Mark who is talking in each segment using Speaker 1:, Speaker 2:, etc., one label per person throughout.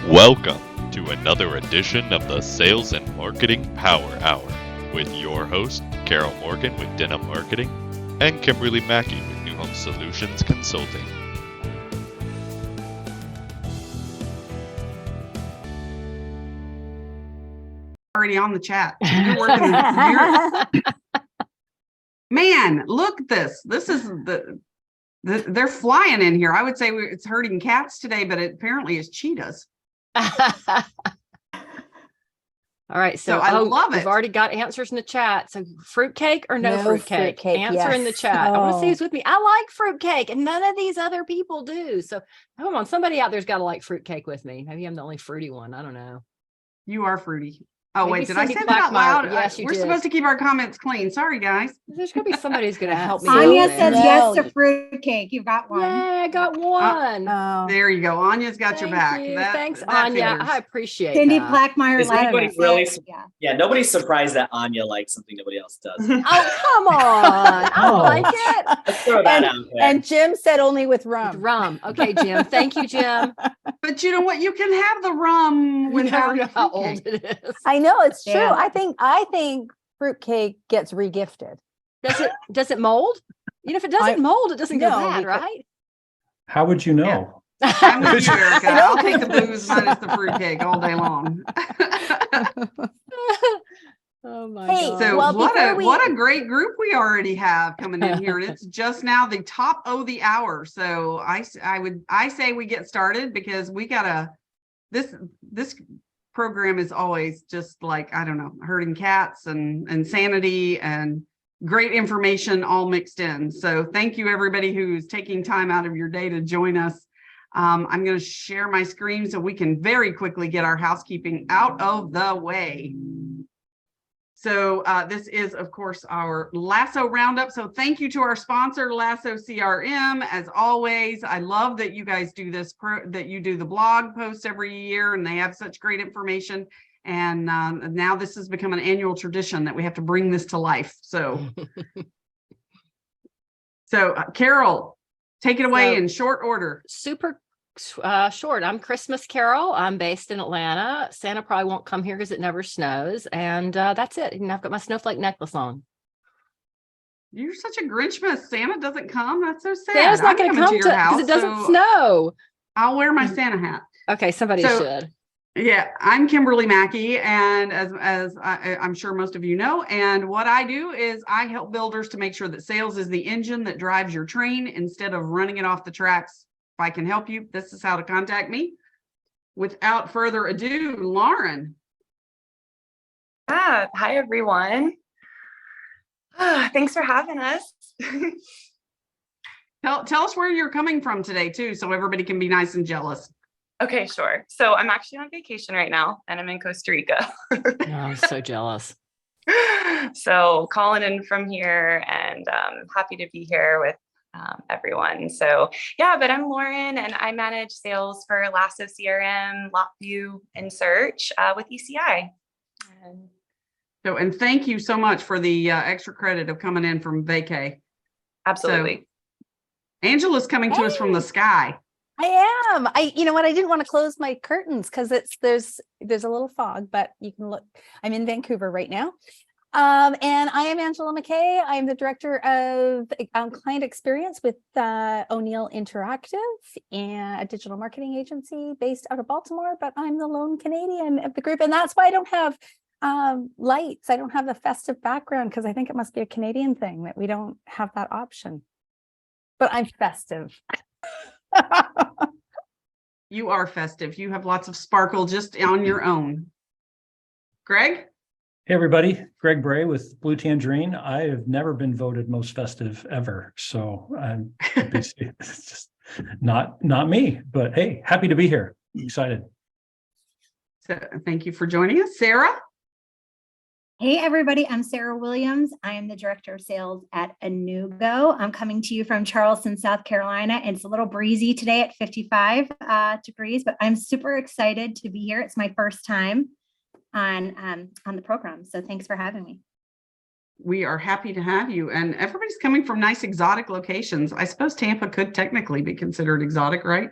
Speaker 1: Welcome to another edition of the Sales and Marketing Power Hour with your host, Carol Morgan with Denim Marketing and Kimberly Mackey with New Home Solutions Consulting.
Speaker 2: Already on the chat. You're working. Man, look at this. This is they're flying in here. I would say it's herding cats today, but apparently it's cheetahs.
Speaker 3: All right, so
Speaker 2: I love it.
Speaker 3: We've already got answers in the chat. So fruitcake or no fruitcake? Answer in the chat. I want to see who's with me. I like fruitcake, and none of these other people do. So come on, somebody out there's got to like fruitcake with me. Maybe I'm the only fruity one. I don't know.
Speaker 2: You are fruity. Oh,
Speaker 3: Maybe
Speaker 2: wait, did I say
Speaker 3: Cindy
Speaker 2: that out loud?
Speaker 3: Yes, you
Speaker 2: We're
Speaker 3: did.
Speaker 2: supposed to keep our comments clean. Sorry, guys.
Speaker 3: There's going to be somebody who's going to help me.
Speaker 4: Anya
Speaker 3: out
Speaker 4: says
Speaker 3: there.
Speaker 4: yes to fruitcake. You got one.
Speaker 3: Yeah, I got one.
Speaker 2: There you go. Anya's got
Speaker 3: Thank
Speaker 2: your back.
Speaker 3: you.
Speaker 2: That,
Speaker 3: Thanks,
Speaker 2: that
Speaker 3: Anya.
Speaker 2: figures.
Speaker 3: I appreciate
Speaker 4: Cindy
Speaker 3: that.
Speaker 4: Plackmeyer.
Speaker 5: Is anybody really?
Speaker 4: Yeah.
Speaker 5: Nobody's surprised that Anya likes something nobody else does.
Speaker 3: Oh, come on. I like it.
Speaker 5: Let's throw that out there.
Speaker 6: And Jim said only with rum.
Speaker 3: Rum. Okay, Jim. Thank you, Jim.
Speaker 2: But you know what? You can have the rum
Speaker 3: You
Speaker 2: without
Speaker 3: never know how
Speaker 2: fruitcake.
Speaker 3: old it is.
Speaker 6: I know it's true.
Speaker 4: Yeah.
Speaker 6: I think fruitcake gets regifted.
Speaker 3: Does it mold? You know, if it doesn't mold, it doesn't go
Speaker 6: No,
Speaker 3: bad,
Speaker 6: because-
Speaker 3: right?
Speaker 7: How would you know?
Speaker 2: I'm with you, Erica. I'll take the booze minus the fruitcake all day long.
Speaker 3: Oh my
Speaker 6: Hey,
Speaker 3: God.
Speaker 2: So
Speaker 6: Well,
Speaker 2: what a great group we already have coming in here, and it's just now the top of the hour. So I say we get started because we gotta this program is always just like, I don't know, herding cats and insanity and great information all mixed in. So thank you everybody who's taking time out of your day to join us. I'm going to share my screen so we can very quickly get our housekeeping out of the way. So this is, of course, our Lasso Roundup. So thank you to our sponsor, LassoCRM. As always, I love that you guys do this, that you do the blog posts every year, and they have such great information. And now this has become an annual tradition that we have to bring this to life. So, Carol, take it away in short order.
Speaker 3: Super short. I'm Christmas Carol. I'm based in Atlanta. Santa probably won't come here because it never snows. And that's it. And I've got my snowflake necklace on.
Speaker 2: You're such a Grinchmas. Santa doesn't come. That's so sad.
Speaker 3: Santa's not going
Speaker 2: I'm
Speaker 3: to come
Speaker 2: coming your house,
Speaker 3: because it doesn't
Speaker 2: so
Speaker 3: snow.
Speaker 2: I'll wear my Santa hat.
Speaker 3: Okay, somebody should.
Speaker 2: Yeah, I'm Kimberly Mackey, and as I'm sure most of you know, and what I do is I help builders to make sure that sales is the engine that drives your train instead of running it off the tracks. If I can help you, this is how to contact me. Without further ado, Lauren.
Speaker 8: Hi, everyone. Thanks for having us.
Speaker 2: Tell us where you're coming from today, too, so everybody can be nice and jealous.
Speaker 8: Okay, sure. So I'm actually on vacation right now, and I'm in Costa Rica.
Speaker 3: Oh, I'm so jealous.
Speaker 8: So calling in from here, and happy to be here with everyone. So yeah, but I'm Lauren, and I manage sales for LassoCRM, LotView, and Search with ECI.
Speaker 2: And thank you so much for the extra credit of coming in from vacay.
Speaker 8: Absolutely.
Speaker 2: So, Angela's coming to us from the sky.
Speaker 6: I am. You know what? I didn't want to close my curtains because there's a little fog, but you can look. I'm in Vancouver right now. And I am Angela McKay. I am the director of client experience with O'Neill Interactive, and a digital marketing agency based out of Baltimore, but I'm the lone Canadian of the group. And that's why I don't have lights. I don't have the festive background because I think it must be a Canadian thing that we don't have that option. But I'm festive.
Speaker 2: You are festive. You have lots of sparkle just on your own. Greg?
Speaker 7: Hey, everybody. Greg Bray with Blue Tangerine. I have never been voted most festive ever. So it's just not me. But hey, happy to be here. Excited.
Speaker 2: So thank you for joining us. Sarah?
Speaker 4: Hey, everybody. I'm Sarah Williams. I am the director of sales at Anugo. I'm coming to you from Charleston, South Carolina. It's a little breezy today at 55 degrees, but I'm super excited to be here. It's my first time on the program. So thanks for having me.
Speaker 2: We are happy to have you. And everybody's coming from nice exotic locations. I suppose Tampa could technically be considered exotic, right?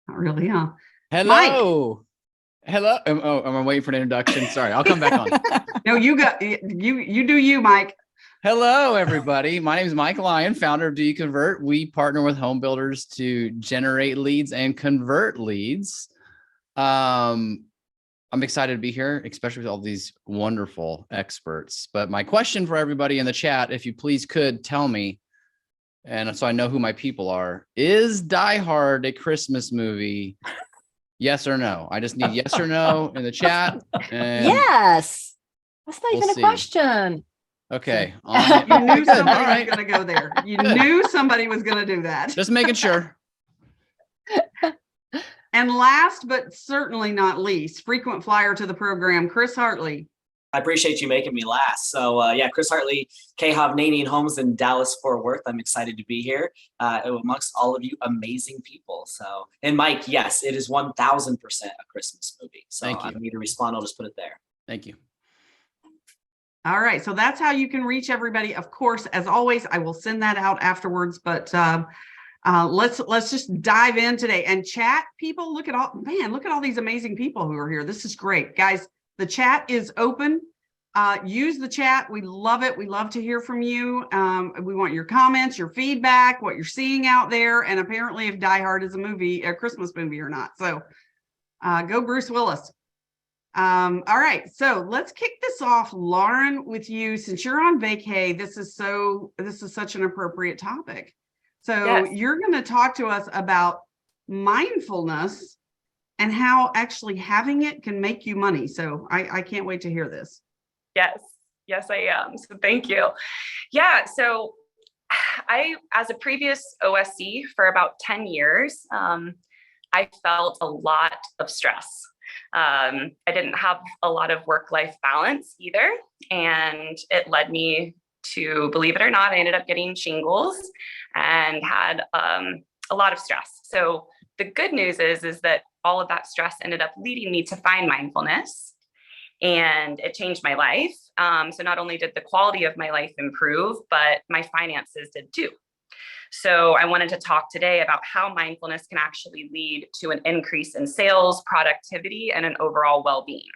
Speaker 2: Not really, huh?
Speaker 9: Hello. Hello. Am I waiting for an introduction? Sorry, I'll come back on.
Speaker 2: No, you do you, Mike.
Speaker 9: Hello, everybody. My name is Mike Lyon, founder of Do You Convert. We partner with home builders to generate leads and convert leads. I'm excited to be here, especially with all these wonderful experts. But my question for everybody in the chat, if you please could tell me, and so I know who my people are, is Die Hard a Christmas movie? Yes or no? I just need yes or no in the chat. And
Speaker 3: yes. That's not
Speaker 9: we'll
Speaker 3: even a
Speaker 9: see.
Speaker 3: question.
Speaker 9: Okay.
Speaker 2: You knew
Speaker 9: Good.
Speaker 2: somebody
Speaker 9: All right.
Speaker 2: was going to go there. You knew somebody was going to do that.
Speaker 9: Just making sure.
Speaker 2: And last but certainly not least, frequent flyer to the program, Chris Hartley.
Speaker 5: I appreciate you making me last. So yeah, Chris Hartley, K Hovnanian Homes in Dallas, Fort Worth. I'm excited to be here amongst all of you amazing people. So, and Mike, yes, it is 1000% a Christmas movie. So
Speaker 9: Thank you.
Speaker 5: I don't need to respond. I'll just put it there.
Speaker 9: Thank you.
Speaker 2: All right. So that's how you can reach everybody. Of course, as always, I will send that out afterwards, but let's just dive in today and chat. People, look at all these amazing people who are here. This is great, guys. The chat is open. Use the chat. We love it. We love to hear from you. We want your comments, your feedback, what you're seeing out there, and apparently if Die Hard is a Christmas movie or not. So go Bruce Willis. All right, so let's kick this off, Lauren, with you. Since you're on vacay, this is such an appropriate topic. So
Speaker 8: Yes.
Speaker 2: You're going to talk to us about mindfulness and how actually having it can make you money. So I can't wait to hear this.
Speaker 8: Yes, I am. So thank you. Yeah. So as a previous OSC for about 10 years, I felt a lot of stress. I didn't have a lot of work-life balance either. And it led me to, believe it or not, I ended up getting shingles and had a lot of stress. So the good news is that all of that stress ended up leading me to find mindfulness, and it changed my life. So not only did the quality of my life improve, but my finances did too. So I wanted to talk today about how mindfulness can actually lead to an increase in sales, productivity, and an overall well-being.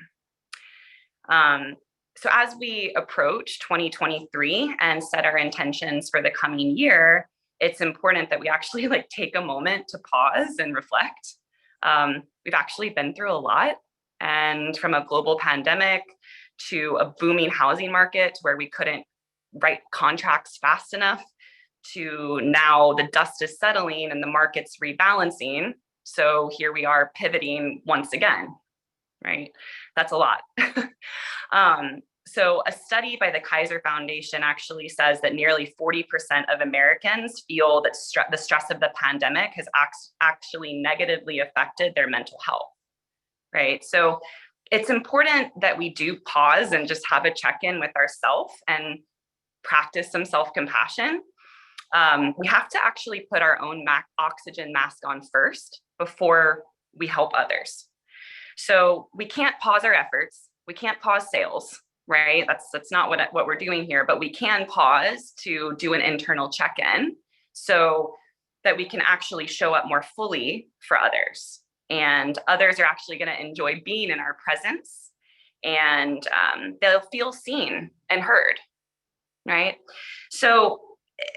Speaker 8: So as we approach 2023 and set our intentions for the coming year, it's important that we actually take a moment to pause and reflect. We've actually been through a lot, and from a global pandemic to a booming housing market where we couldn't write contracts fast enough, to now the dust is settling and the market's rebalancing. So here we are pivoting once again, right? That's a lot. So a study by the Kaiser Foundation actually says that nearly 40% of Americans feel that the stress of the pandemic has actually negatively affected their mental health, right? So it's important that we do pause and just have a check-in with ourselves and practice some self-compassion. We have to actually put our own oxygen mask on first before we help others. So we can't pause our efforts. We can't pause sales, right? That's not what we're doing here, but we can pause to do an internal check-in so that we can actually show up more fully for others. And others are actually going to enjoy being in our presence, and they'll feel seen and heard, right? So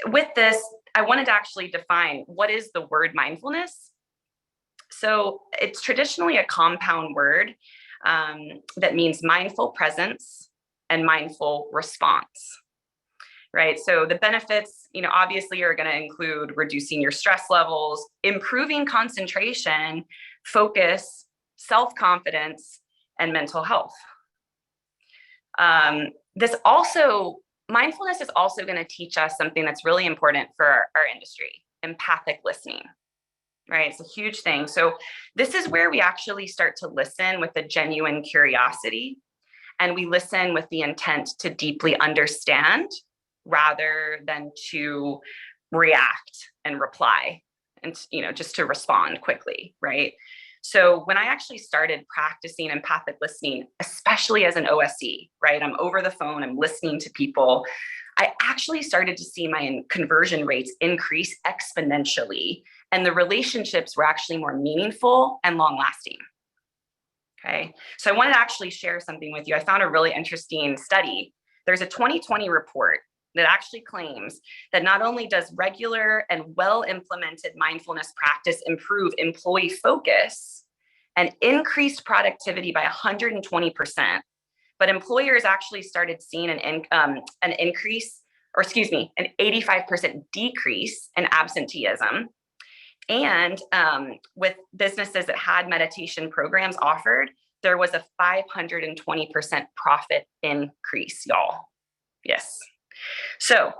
Speaker 8: with this, I wanted to actually define what is the word mindfulness. So it's traditionally a compound word that means mindful presence and mindful response, right? So the benefits, obviously are going to include reducing your stress levels, improving concentration, focus, self-confidence, and mental health. Mindfulness is also going to teach us something that's really important for our industry: empathic listening, right? It's a huge thing. So this is where we actually start to listen with a genuine curiosity, and we listen with the intent to deeply understand rather than to react and reply and, just to respond quickly, right? So when I actually started practicing empathic listening, especially as an OSC, right? I'm over the phone, I'm listening to people. I actually started to see my conversion rates increase exponentially and the relationships were actually more meaningful and long lasting. Okay, so I wanted to actually share something with you. I found a really interesting study. There's a 2020 report that actually claims that not only does regular and well-implemented mindfulness practice improve employee focus and increased productivity by 120%, but employers actually started seeing an increase, or excuse me, an 85% decrease in absenteeism. And with businesses that had meditation programs offered, there was a 520% profit increase, y'all. Yes. So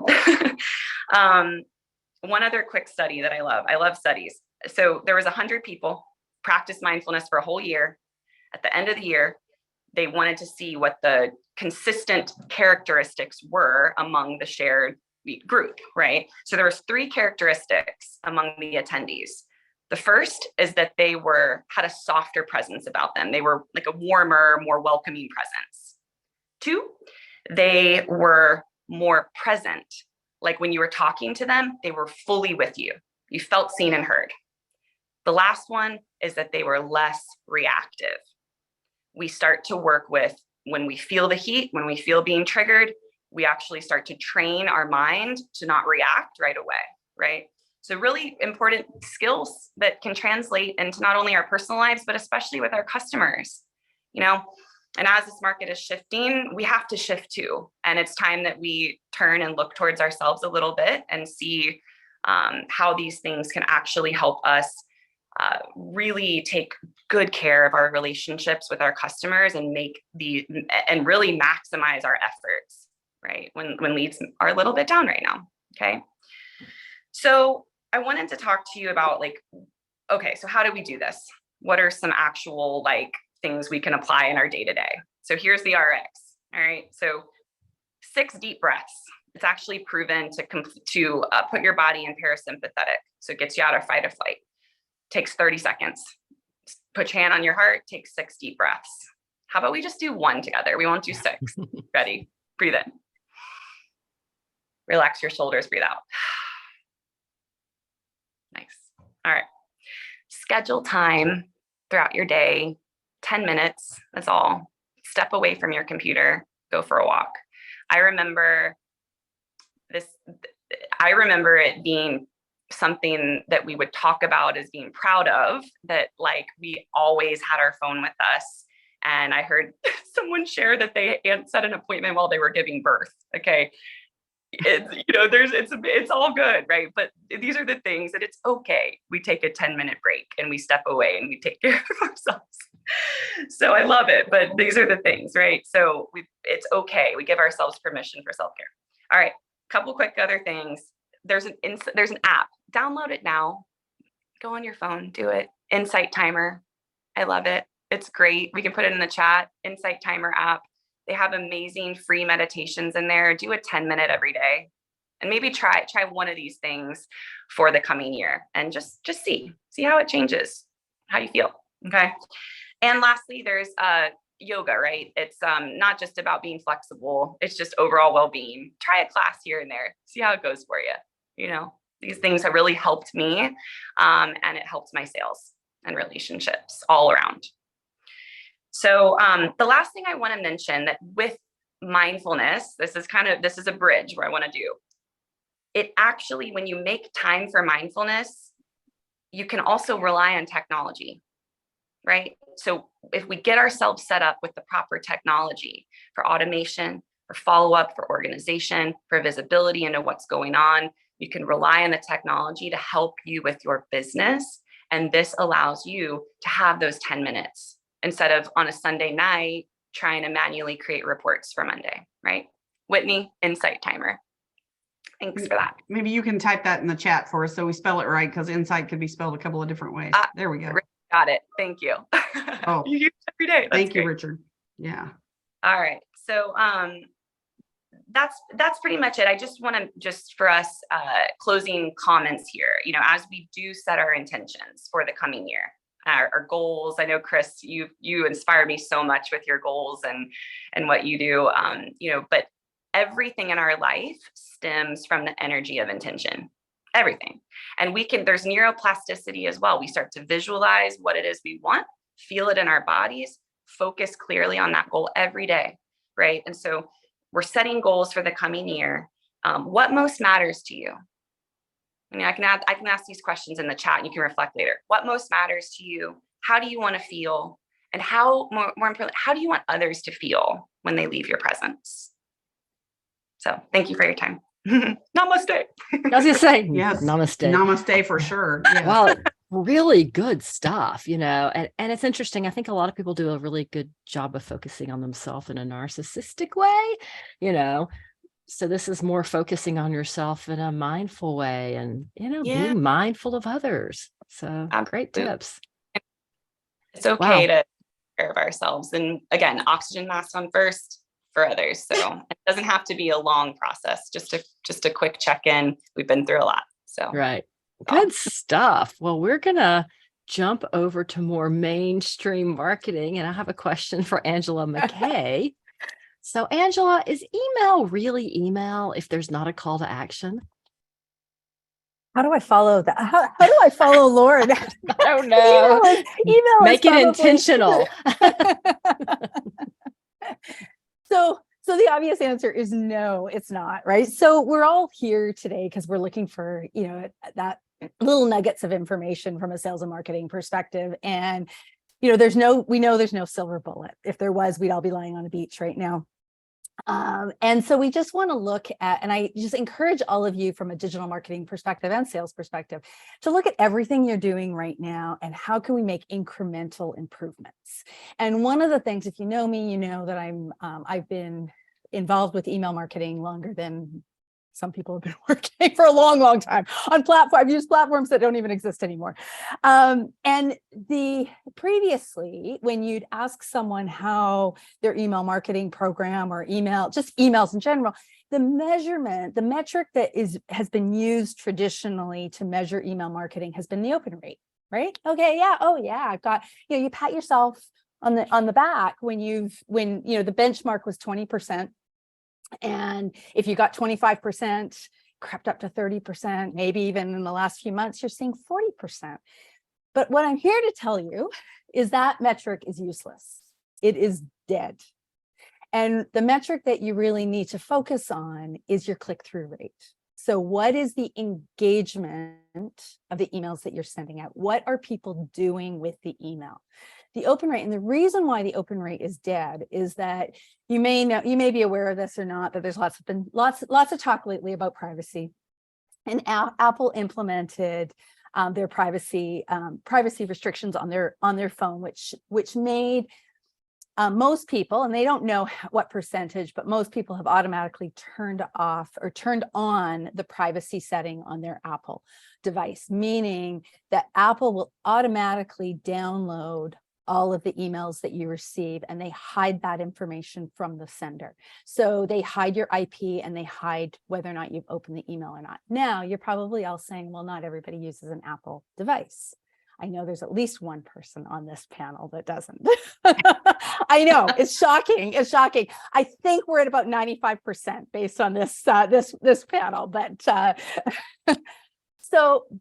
Speaker 8: one other quick study that I love studies. So there was 100 people practice mindfulness for a whole year. At the end of the year, they wanted to see what the consistent characteristics were among the shared group, right? So there was 3 characteristics among the attendees. The first is that they had a softer presence about them. They were like a warmer, more welcoming presence. 2, they were more present. Like when you were talking to them, they were fully with you. You felt seen and heard. The last one is that they were less reactive. We start to work with, when we feel the heat, when we feel being triggered, we actually start to train our mind to not react right away, right? So really important skills that can translate into not only our personal lives, but especially with our customers, you know? And as this market is shifting, we have to shift too. And it's time that we turn and look towards ourselves a little bit and see how these things can actually help us really take good care of our relationships with our customers and and really maximize our efforts, right? When leads are a little bit down right now, okay? So I wanted to talk to you about okay, so how do we do this? What are some actual things we can apply in our day-to-day? So here's the RX, all right? So 6 deep breaths. It's actually proven to put your body in parasympathetic. So it gets you out of fight or flight. Takes 30 seconds. Put your hand on your heart, take 6 deep breaths. How about we just do 1 together? We won't do 6. Ready? Breathe in. Relax your shoulders, breathe out. Nice. All right. Schedule time throughout your day, 10 minutes, that's all. Step away from your computer, go for a walk. I remember it being something that we would talk about as being proud of, that we always had our phone with us. And I heard someone share that they set an appointment while they were giving birth. Okay. It's all good, right? But these are the things that it's okay. We take a 10-minute break and we step away and we take care of ourselves. So I love it, but these are the things, right? So it's okay. We give ourselves permission for self-care. All right, couple quick other things. There's an app. Download it now. Go on your phone, do it. Insight Timer. I love it. It's great. We can put it in the chat. Insight Timer app. They have amazing free meditations in there. Do a 10-minute every day. And maybe try one of these things for the coming year and just see how it changes, how you feel. Okay. And lastly, there's yoga, right? It's not just about being flexible. It's just overall well-being. Try a class here and there. See how it goes for you. You know, these things have really helped me, and it helps my sales and relationships all around. So the last thing I want to mention, that with mindfulness, this is a bridge where I want to do. It actually, when you make time for mindfulness, you can also rely on technology, right? So if we get ourselves set up with the proper technology for automation, for follow-up, for organization, for visibility into what's going on, you can rely on the technology to help you with your business. And this allows you to have those 10 minutes instead of on a Sunday night trying to manually create reports for Monday, right? Whitney, Insight Timer. Thanks for that.
Speaker 2: Maybe you can type that in the chat for us so we spell it right, because insight could be spelled a couple of different ways. There we go.
Speaker 8: Got it. Thank you.
Speaker 2: Oh,
Speaker 8: you use it every day.
Speaker 2: Thank you, Richard. Yeah.
Speaker 8: All right. So that's pretty much it. I just want to for us closing comments here. You know, as we do set our intentions for the coming year, our goals. I know, Chris, you inspire me so much with your goals and what you do. You know, but everything in our life stems from the energy of intention. everything. And there's neuroplasticity as well. We start to visualize what it is we want, feel it in our bodies, focus clearly on that goal every day, right? And so we're setting goals for the coming year. What most matters to you? I mean, I can ask these questions in the chat and you can reflect later. What most matters to you? How do you want to feel? And how, more importantly, how do you want others to feel when they leave your presence? So thank you for your time. Namaste.
Speaker 3: I was gonna say,
Speaker 2: Yes.
Speaker 3: namaste.
Speaker 2: Namaste for sure. Yes.
Speaker 3: Well, really good stuff, and it's interesting. I think a lot of people do a really good job of focusing on themselves in a narcissistic way, so this is more focusing on yourself in a mindful way and, being mindful of others. So great tips.
Speaker 8: It's okay to take care of ourselves. And again, oxygen mask on first for others. So it doesn't have to be a long process, just a quick check-in. We've been through a lot. So
Speaker 3: right. Good stuff. Well, we're gonna jump over to more mainstream marketing, and I have a question for Angela McKay. So Angela, is email really email if there's not a call to action?
Speaker 6: How do I follow that? How do I follow Lauren?
Speaker 3: I don't know.
Speaker 6: Email
Speaker 3: Make
Speaker 6: is
Speaker 3: it intentional.
Speaker 6: So the obvious answer is no, it's not, right? So we're all here today because we're looking for, that little nuggets of information from a sales and marketing perspective. And, we know there's no silver bullet. If there was, we'd all be lying on a beach right now. And so we just want to look at, and I just encourage all of you from a digital marketing perspective and sales perspective to look at everything you're doing right now and how can we make incremental improvements. And one of the things, if you know me, you know that I've been involved with email marketing longer than some people have been working for a long, long time on platforms. I've used platforms that don't even exist anymore. And previously, when you'd ask someone how their email marketing program or just emails in general, the metric that has been used traditionally to measure email marketing has been the open rate, right? Okay, yeah, oh yeah, I've got, you pat yourself on the back when the benchmark was 20%. And if you got 25%, crept up to 30%, maybe even in the last few months, you're seeing 40%. But what I'm here to tell you is that metric is useless. It is dead. And the metric that you really need to focus on is your click-through rate. So what is the engagement of the emails that you're sending out? What are people doing with the email? The open rate, and the reason why the open rate is dead is that you may be aware of this or not, that there's lots of talk lately about privacy. And Apple implemented their privacy restrictions on their phone, which made most people, and they don't know what percentage, but most people have automatically turned off or turned on the privacy setting on their Apple device, meaning that Apple will automatically download all of the emails that you receive, and they hide that information from the sender. So they hide your IP and they hide whether or not you've opened the email or not. Now, you're probably all saying, well, not everybody uses an Apple device. I know there's at least one person on this panel that doesn't. I know, it's shocking. It's shocking. I think we're at about 95% based on this panel, but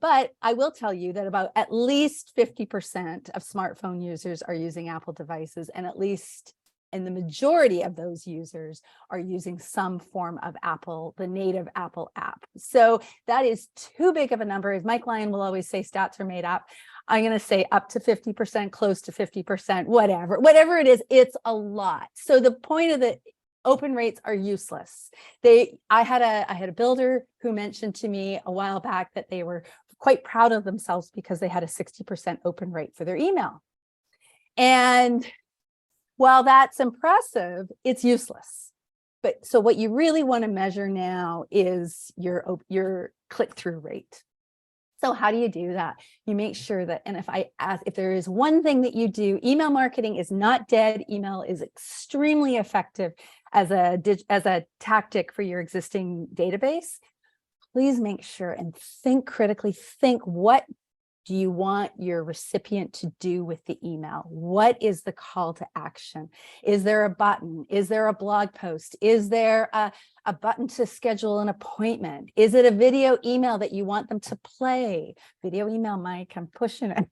Speaker 6: but I will tell you that about at least 50% of smartphone users are using Apple devices, and the majority of those users are using some form of the native Apple app. So that is too big of a number. As Mike Lyon will always say, stats are made up. I'm going to say up to 50%, close to 50%, whatever it is, it's a lot. So the point of the open rates are useless. I had a builder who mentioned to me a while back that they were quite proud of themselves because they had a 60% open rate for their email. And while that's impressive, it's useless. So what you really want to measure now is your click-through rate. So how do you do that? You make sure that, and if there is one thing that you do, email marketing is not dead. Email is extremely effective as a tactic for your existing database. Please make sure and think critically, what do you want your recipient to do with the email? What is the call to action? Is there a button? Is there a blog post? Is there a button to schedule an appointment? Is it a video email that you want them to play? Video email, Mike, I'm pushing it.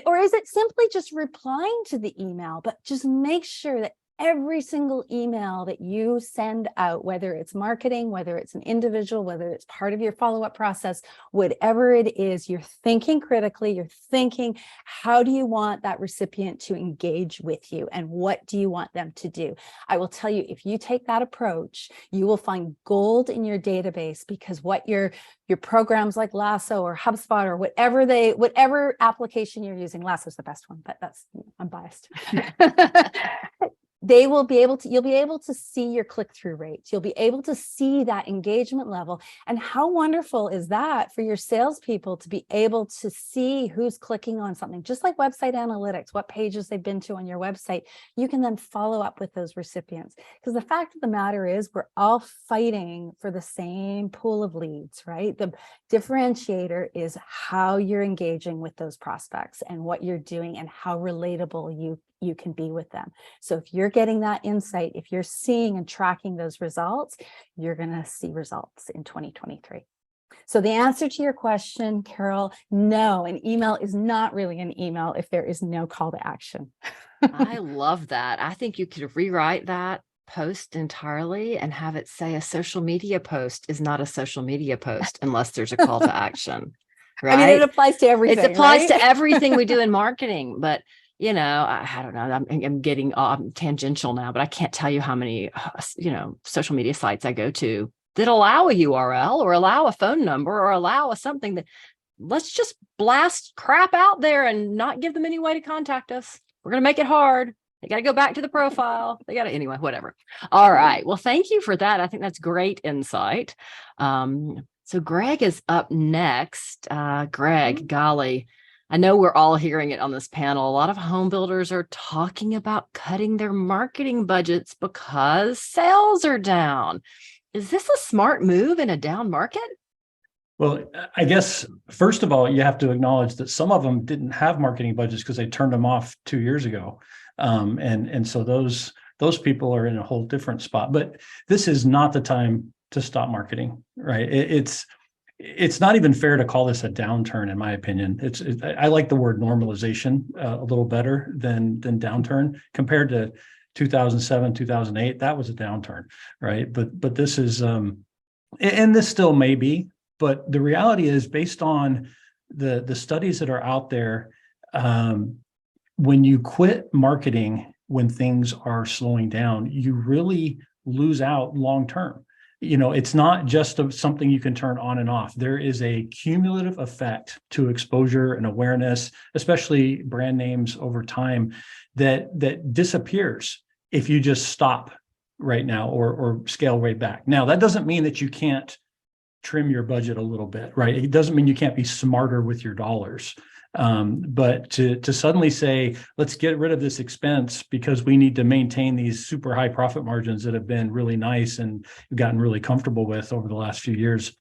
Speaker 6: Or is it simply just replying to the email? But just make sure that every single email that you send out, whether it's marketing, whether it's an individual, whether it's part of your follow-up process, whatever it is, you're thinking critically, you're thinking, how do you want that recipient to engage with you? And what do you want them to do? I will tell you, if you take that approach, you will find gold in your database, because what your programs like Lasso or HubSpot or whatever application you're using, Lasso's the best one, but I'm biased. You'll be able to see your click-through rates. You'll be able to see that engagement level. And how wonderful is that for your salespeople to be able to see who's clicking on something, just like website analytics, what pages they've been to on your website. You can then follow up with those recipients, because the fact of the matter is we're all fighting for the same pool of leads, right? The differentiator is how you're engaging with those prospects and what you're doing and how relatable you can be with them. So if you're getting that insight, if you're seeing and tracking those results, you're going to see results in 2023. So the answer to your question, Carol, no, an email is not really an email if there is no call to action.
Speaker 3: I love that. I think you could rewrite that post entirely and have it say a social media post is not a social media post unless there's a call to action. Right?
Speaker 6: I mean, it applies to everything.
Speaker 3: It applies
Speaker 6: right?
Speaker 3: to everything we do in marketing, but I don't know. I'm getting tangential now, but I can't tell you how many, social media sites I go to that allow a URL or allow a phone number or allow something that, let's just blast crap out there and not give them any way to contact us. We're going to make it hard. They got to go back to the profile. Anyway, whatever. All right. Well, thank you for that. I think that's great insight. So Greg is up next. Greg, golly. I know we're all hearing it on this panel. A lot of home builders are talking about cutting their marketing budgets because sales are down. Is this a smart move in a down market?
Speaker 7: Well, I guess, first of all, you have to acknowledge that some of them didn't have marketing budgets because they turned them off 2 years ago. And so those people are in a whole different spot. But this is not the time to stop marketing, right? It's not even fair to call this a downturn, in my opinion. I like the word normalization a little better than downturn. Compared to 2007, 2008, that was a downturn, right? But this is, and this still may be, but the reality is, based on the studies that are out there, when you quit marketing when things are slowing down, you really lose out long term. It's not just something you can turn on and off. There is a cumulative effect to exposure and awareness, especially brand names over time, that disappears if you just stop right now or scale way back. Now, that doesn't mean that you can't trim your budget a little bit, right? It doesn't mean you can't be smarter with your dollars. But to suddenly say, let's get rid of this expense because we need to maintain these super high profit margins that have been really nice and gotten really comfortable with over the last few years,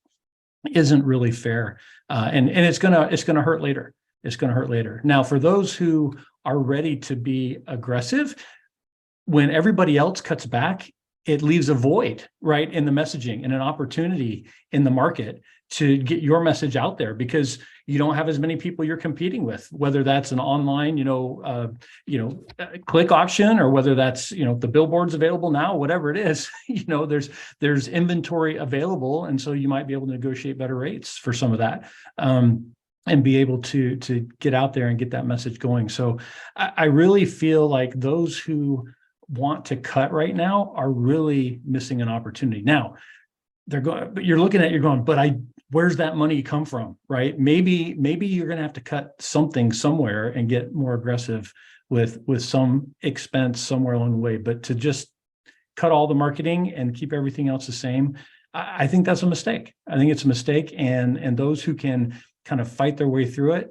Speaker 7: isn't really fair. And it's gonna hurt later. It's gonna hurt later. Now, for those who are ready to be aggressive, when everybody else cuts back, it leaves a void, right, in the messaging and an opportunity in the market to get your message out there, because you don't have as many people you're competing with, whether that's an online, click option, or whether that's, the billboard's available now, whatever it is, there's inventory available. And so you might be able to negotiate better rates for some of that, and be able to get out there and get that message going. So I really feel like those who want to cut right now are really missing an opportunity. Now, you're looking at, you're going, but where's that money come from, right? Maybe you're going to have to cut something somewhere and get more aggressive with some expense somewhere along the way. But to just cut all the marketing and keep everything else the same, I think that's a mistake. I think it's a mistake, and those who can kind of fight their way through it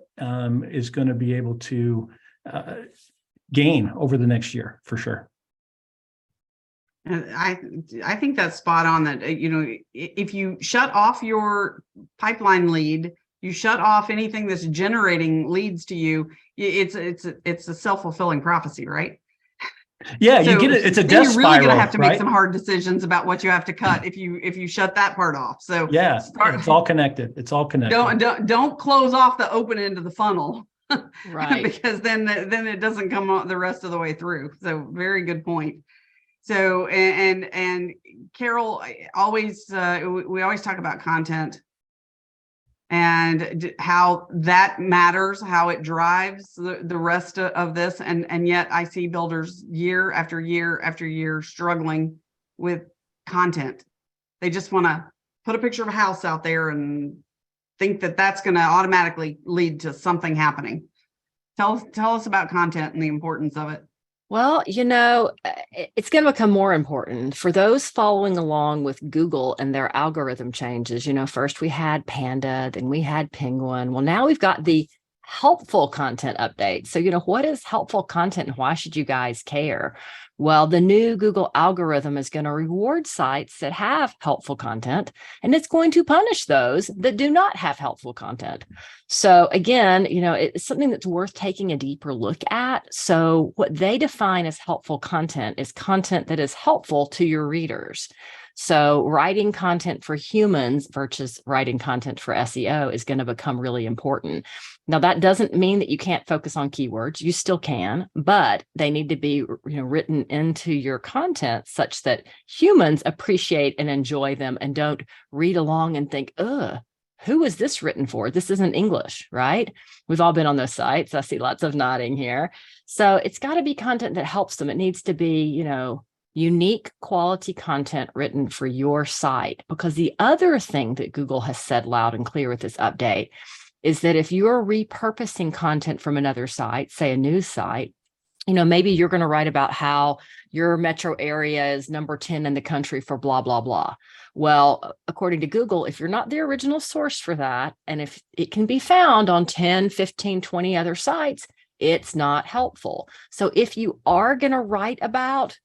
Speaker 7: is going to be able to gain over the next year for sure.
Speaker 2: And I think that's spot on, that, if you shut off your pipeline lead you shut off anything that's generating leads to you, it's a self-fulfilling prophecy, right?
Speaker 7: Yeah, you
Speaker 2: So
Speaker 7: get it. It's a
Speaker 2: then
Speaker 7: death
Speaker 2: you're really
Speaker 7: spiral,
Speaker 2: going to have to make
Speaker 7: right?
Speaker 2: some hard decisions about what you have to cut if you shut that part off. So
Speaker 7: Yeah, it's all connected. It's all connected.
Speaker 2: Don't close off the open end of the funnel,
Speaker 3: Right.
Speaker 2: because then it doesn't come on the rest of the way through. So very good point. So and Carol, always we always talk about content and how that matters, how it drives the rest of this. And yet I see builders year after year after year struggling with content. They just want to put a picture of a house out there and think that that's going to automatically lead to something happening. Tell us about content and the importance of it.
Speaker 3: Well, it's going to become more important for those following along with Google and their algorithm changes. First we had Panda, then we had Penguin. Well, now we've got the helpful content update. So, what is helpful content and why should you guys care? Well, the new Google algorithm is going to reward sites that have helpful content, and it's going to punish those that do not have helpful content. So again, it's something that's worth taking a deeper look at. So what they define as helpful content is content that is helpful to your readers. So writing content for humans versus writing content for SEO is going to become really important. Now, that doesn't mean that you can't focus on keywords. You still can, but they need to be written into your content such that humans appreciate and enjoy them and don't read along and think, ugh, who is this written for? This isn't English, right? We've all been on those sites. I see lots of nodding here. So it's got to be content that helps them. It needs to be, unique quality content written for your site. Because the other thing that Google has said loud and clear with this update is that if you're repurposing content from another site, say a news site, maybe you're going to write about how your metro area is number 10 in the country for blah, blah, blah. Well, according to Google, if you're not the original source for that, and if it can be found on 10, 15, 20 other sites, it's not helpful. So if you are going to write about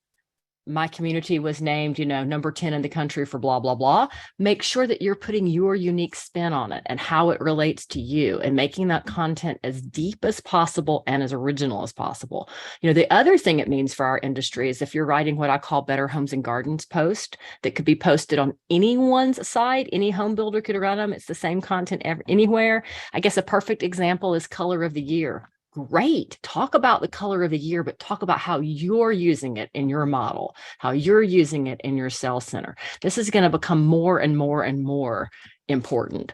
Speaker 3: my community was named, number 10 in the country for blah, blah, blah, make sure that you're putting your unique spin on it and how it relates to you and making that content as deep as possible and as original as possible. The other thing it means for our industry is if you're writing what I call Better Homes and Gardens post that could be posted on anyone's site, any home builder could run them. It's the same content anywhere. I guess a perfect example is color of the year. Great. Talk about the color of the year, but talk about how you're using it in your model, how you're using it in your sales center. This is going to become more and more and more important.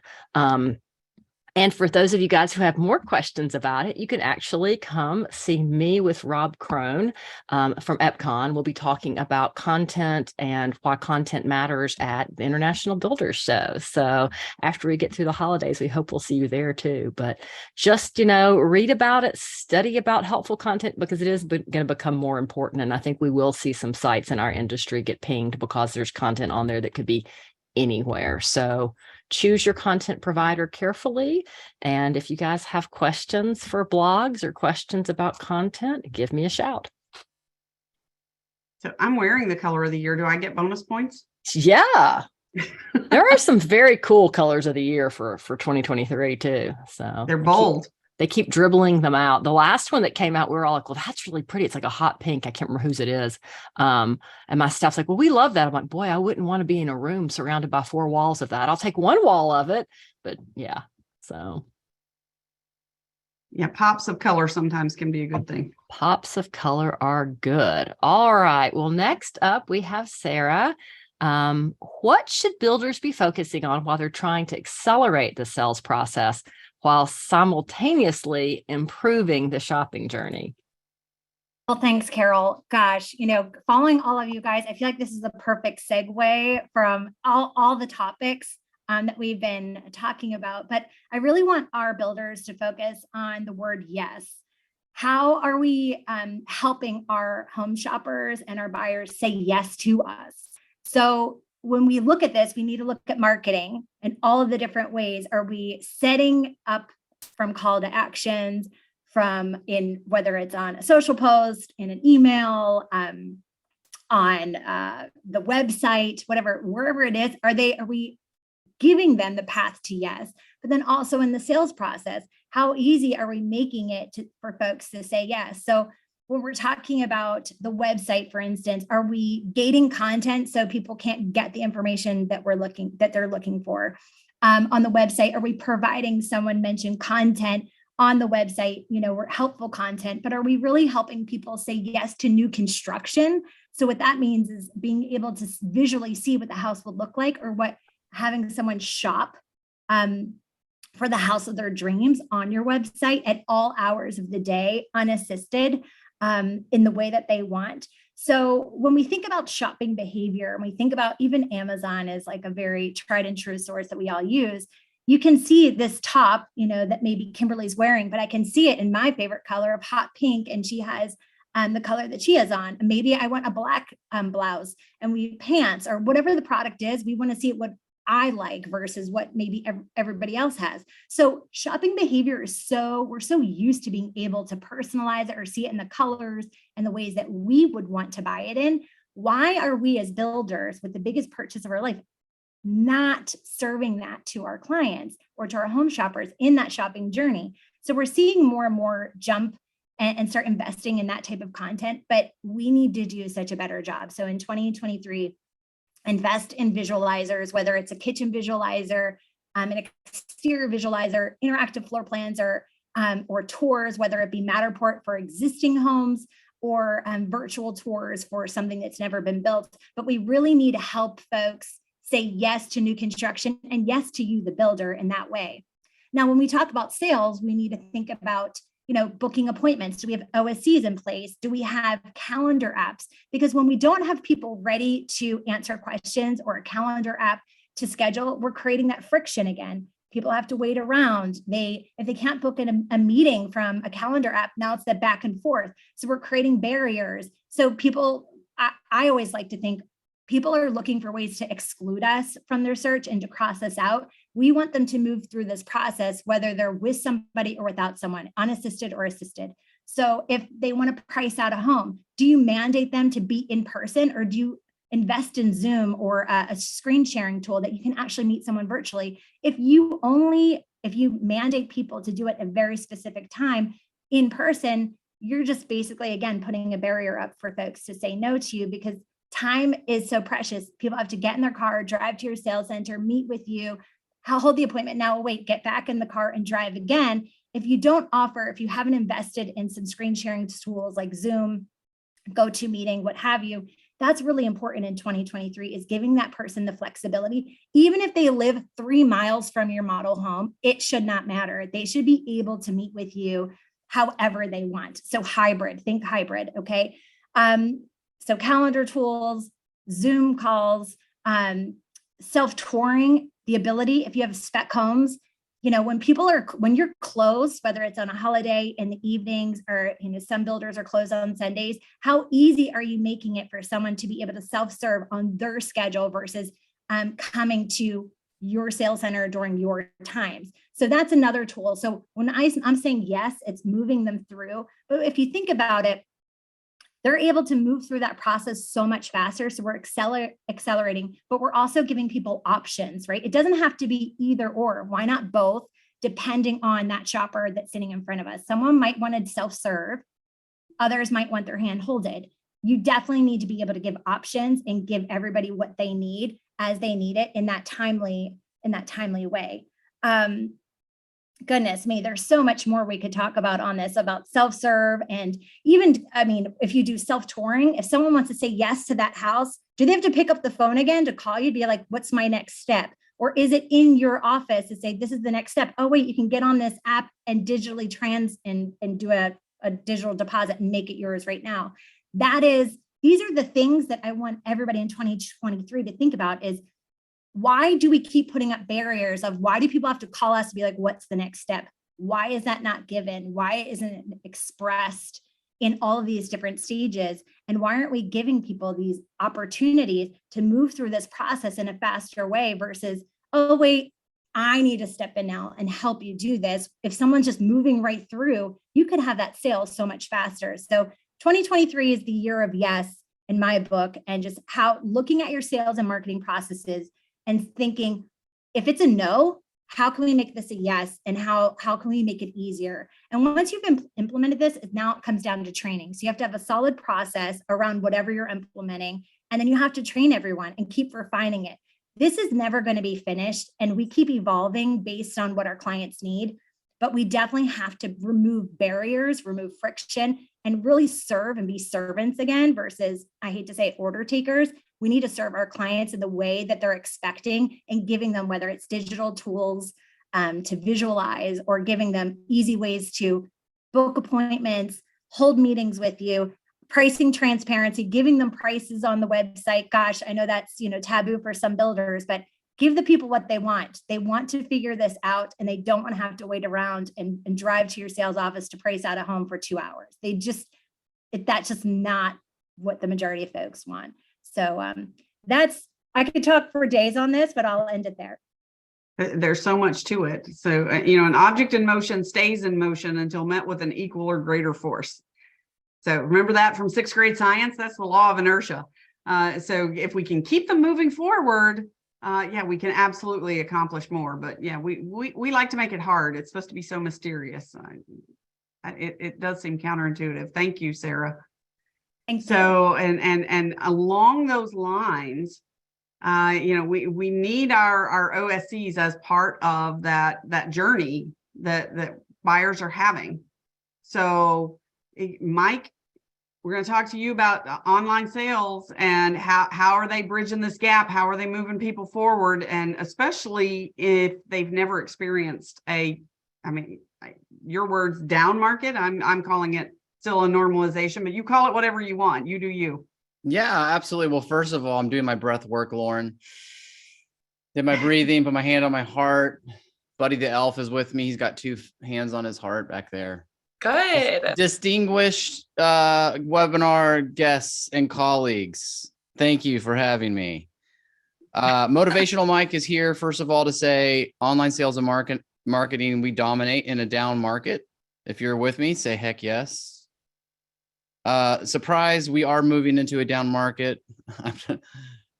Speaker 3: And for those of you guys who have more questions about it, you can actually come see me with Rob Crone from EPCON. We'll be talking about content and why content matters at the International Builders Show. So after we get through the holidays, we hope we'll see you there too. But just, read about it, study about helpful content because it is going to become more important. And I think we will see some sites in our industry get pinged because there's content on there that could be anywhere. So choose your content provider carefully. And if you guys have questions for blogs or questions about content, give me a shout.
Speaker 2: So I'm wearing the color of the year. Do I get bonus points?
Speaker 3: Yeah. There are some very cool colors of the year for 2023 too. So
Speaker 2: they're bold.
Speaker 3: They keep dribbling them out. The last one that came out, we were all like, well, that's really pretty. It's like a hot pink. I can't remember whose it is. And my staff's like, well, we love that. I'm like, boy, I wouldn't want to be in a room surrounded by 4 walls of that. I'll take one wall of it. But yeah, so.
Speaker 2: Yeah, pops of color sometimes can be a good thing.
Speaker 3: Pops of color are good. All right. Well, next up, we have Sarah. What should builders be focusing on while they're trying to accelerate the sales process while simultaneously improving the shopping journey?
Speaker 4: Well, thanks, Carol. Gosh, following all of you guys, I feel like this is a perfect segue from all the topics that we've been talking about. But I really want our builders to focus on the word yes. How are we helping our home shoppers and our buyers say yes to us? So when we look at this, we need to look at marketing and all of the different ways. Are we setting up from call to actions, in whether it's on a social post, in an email, on the website, wherever it is? Are we giving them the path to yes? but then also in the sales process, how easy are we making it for folks to say yes? So when we're talking about the website, for instance, are we gating content so people can't get the information that they're looking for on the website? Are we providing, someone mentioned content on the website, we're helpful content, but are we really helping people say yes to new construction? So what that means is being able to visually see what the house will look like, or having someone shop for the house of their dreams on your website at all hours of the day, unassisted, in the way that they want. So when we think about shopping behavior, and we think about even Amazon as like a very tried and true source that we all use, you can see this top, that maybe Kimberly's wearing, but I can see it in my favorite color of hot pink, and she has the color that she has on. Maybe I want a black blouse and pants, or whatever the product is, we want to see what I like versus what maybe everybody else has. So shopping behavior is we're so used to being able to personalize it or see it in the colors and the ways that we would want to buy it in. Why are we as builders, with the biggest purchase of our life, not serving that to our clients or to our home shoppers in that shopping journey? So we're seeing more and more jump and start investing in that type of content, but we need to do such a better job. So in 2023, invest in visualizers, whether it's a kitchen visualizer, an exterior visualizer, interactive floor plans, or tours, whether it be Matterport for existing homes, or virtual tours for something that's never been built. But we really need to help folks say yes to new construction and yes to you, the builder, in that way. Now, when we talk about sales, we need to think about booking appointments. Do we have OSCs in place? Do we have calendar apps? Because when we don't have people ready to answer questions or a calendar app to schedule, we're creating that friction again. People have to wait around. If they can't book in a meeting from a calendar app, now it's the back and forth. So we're creating barriers. So I always like to think people are looking for ways to exclude us from their search and to cross us out. We want them to move through this process, whether they're with somebody or without someone, unassisted or assisted. So if they want to price out a home, do you mandate them to be in person, or do you invest in Zoom or a screen sharing tool that you can actually meet someone virtually? If you mandate people to do it at a very specific time in person, you're just basically, again, putting a barrier up for folks to say no to you, because time is so precious. People have to get in their car, drive to your sales center, meet with you, hold the appointment, now wait, get back in the car and drive again. If you haven't invested in some screen sharing tools like Zoom, GoToMeeting, what have you, that's really important in 2023, is giving that person the flexibility. Even if they live 3 miles from your model home, it should not matter. They should be able to meet with you however they want. So think hybrid, okay? So calendar tools, Zoom calls, self-touring, the ability, if you have spec homes, when you're closed, whether it's on a holiday in the evenings, or some builders are closed on Sundays, how easy are you making it for someone to be able to self-serve on their schedule versus coming to your sales center during your times? So that's another tool. So when I'm saying yes, it's moving them through. But if you think about it, they're able to move through that process so much faster. So we're accelerating, but we're also giving people options, right? It doesn't have to be either or. Why not both, depending on that shopper that's sitting in front of us? Someone might want to self-serve. Others might want their hand holded. You definitely need to be able to give options and give everybody what they need as they need it in that timely way. Goodness me, there's so much more we could talk about on this, about self-serve. And even, if you do self-touring, if someone wants to say yes to that house, do they have to pick up the phone again to call you to be like, what's my next step? Or is it in your office to say, this is the next step? Oh, wait, you can get on this app and digitally and do a digital deposit and make it yours right now. These are the things that I want everybody in 2023 to think about, is why do we keep putting up barriers of why do people have to call us to be like, what's the next step? Why is that not given? Why isn't it expressed in all of these different stages? And why aren't we giving people these opportunities to move through this process in a faster way versus, oh, wait, I need to step in now and help you do this. If someone's just moving right through, you could have that sale so much faster. So 2023 is the year of yes in my book, and just looking at your sales and marketing processes and thinking, if it's a no, how can we make this a yes? And how can we make it easier? And once you've implemented this, now it comes down to training. So you have to have a solid process around whatever you're implementing. And then you have to train everyone and keep refining it. This is never going to be finished. And we keep evolving based on what our clients need. But we definitely have to remove barriers, remove friction, and really serve and be servants again versus, I hate to say, order takers. We need to serve our clients in the way that they're expecting and giving them, whether it's digital tools to visualize or giving them easy ways to book appointments, hold meetings with you, pricing transparency, giving them prices on the website. Gosh, I know that's, taboo for some builders, but give the people what they want. They want to figure this out and they don't want to have to wait around and drive to your sales office to price out a home for 2 hours. That's just not what the majority of folks want. So I could talk for days on this, but I'll end it there.
Speaker 2: There's so much to it. So, an object in motion stays in motion until met with an equal or greater force. So remember that from 6th grade science, that's the law of inertia. So if we can keep them moving forward, we can absolutely accomplish more. But yeah, we like to make it hard. It's supposed to be so mysterious. It does seem counterintuitive. Thank you, Sarah.
Speaker 4: Thank you.
Speaker 2: So, and along those lines, we need our OSCs as part of that journey that buyers are having. So, Mike, we're going to talk to you about online sales and how are they bridging this gap? How are they moving people forward? And especially if they've never experienced your words, down market. I'm calling it still a normalization, but you call it whatever you want. You do you.
Speaker 9: Yeah, absolutely. Well, first of all, I'm doing my breath work, Lauren. Did my breathing, put my hand on my heart. Buddy the elf is with me. He's got 2 hands on his heart back there.
Speaker 8: Good.
Speaker 9: Distinguished webinar guests and colleagues, thank you for having me. Motivational Mike is here, first of all, to say online sales and marketing, we dominate in a down market. If you're with me, say heck yes. Surprise, we are moving into a down market.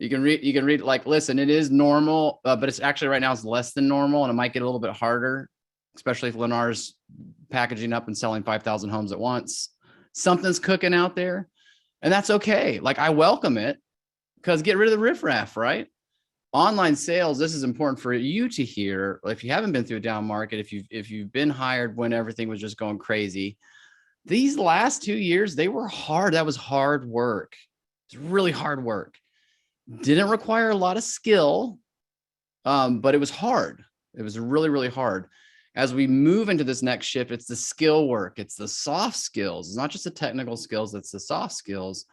Speaker 9: You can read like, listen, it is normal, but it's actually right now it's less than normal, and it might get a little bit harder, especially if Lennar's packaging up and selling 5,000 homes at once. Something's cooking out there, and that's okay. Like, I welcome it, because get rid of the riffraff, right? Online sales, this is important for you to hear. If you haven't been through a down market, if you've been hired when everything was just going crazy, these last 2 years, they were hard. That was hard work. It's really hard work. Didn't require a lot of skill, but it was hard. It was really, really hard. As we move into this next shift, it's the skill work. It's the soft skills. It's not just the technical skills, it's the soft skills.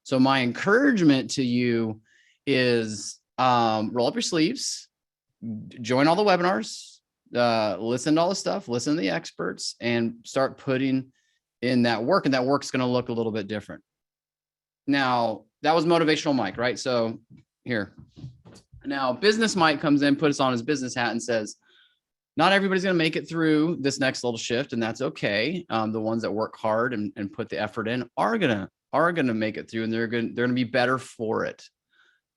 Speaker 9: So my encouragement to you is roll up your sleeves, join all the webinars, listen to all the stuff, listen to the experts, and start putting in that work. And that work's going to look a little bit different. Now, that was motivational Mike, right? So here. Now, business Mike comes in, puts on his business hat and says, not everybody's going to make it through this next little shift, and that's okay. The ones that work hard and put the effort in are gonna make it through, and they're gonna be better for it.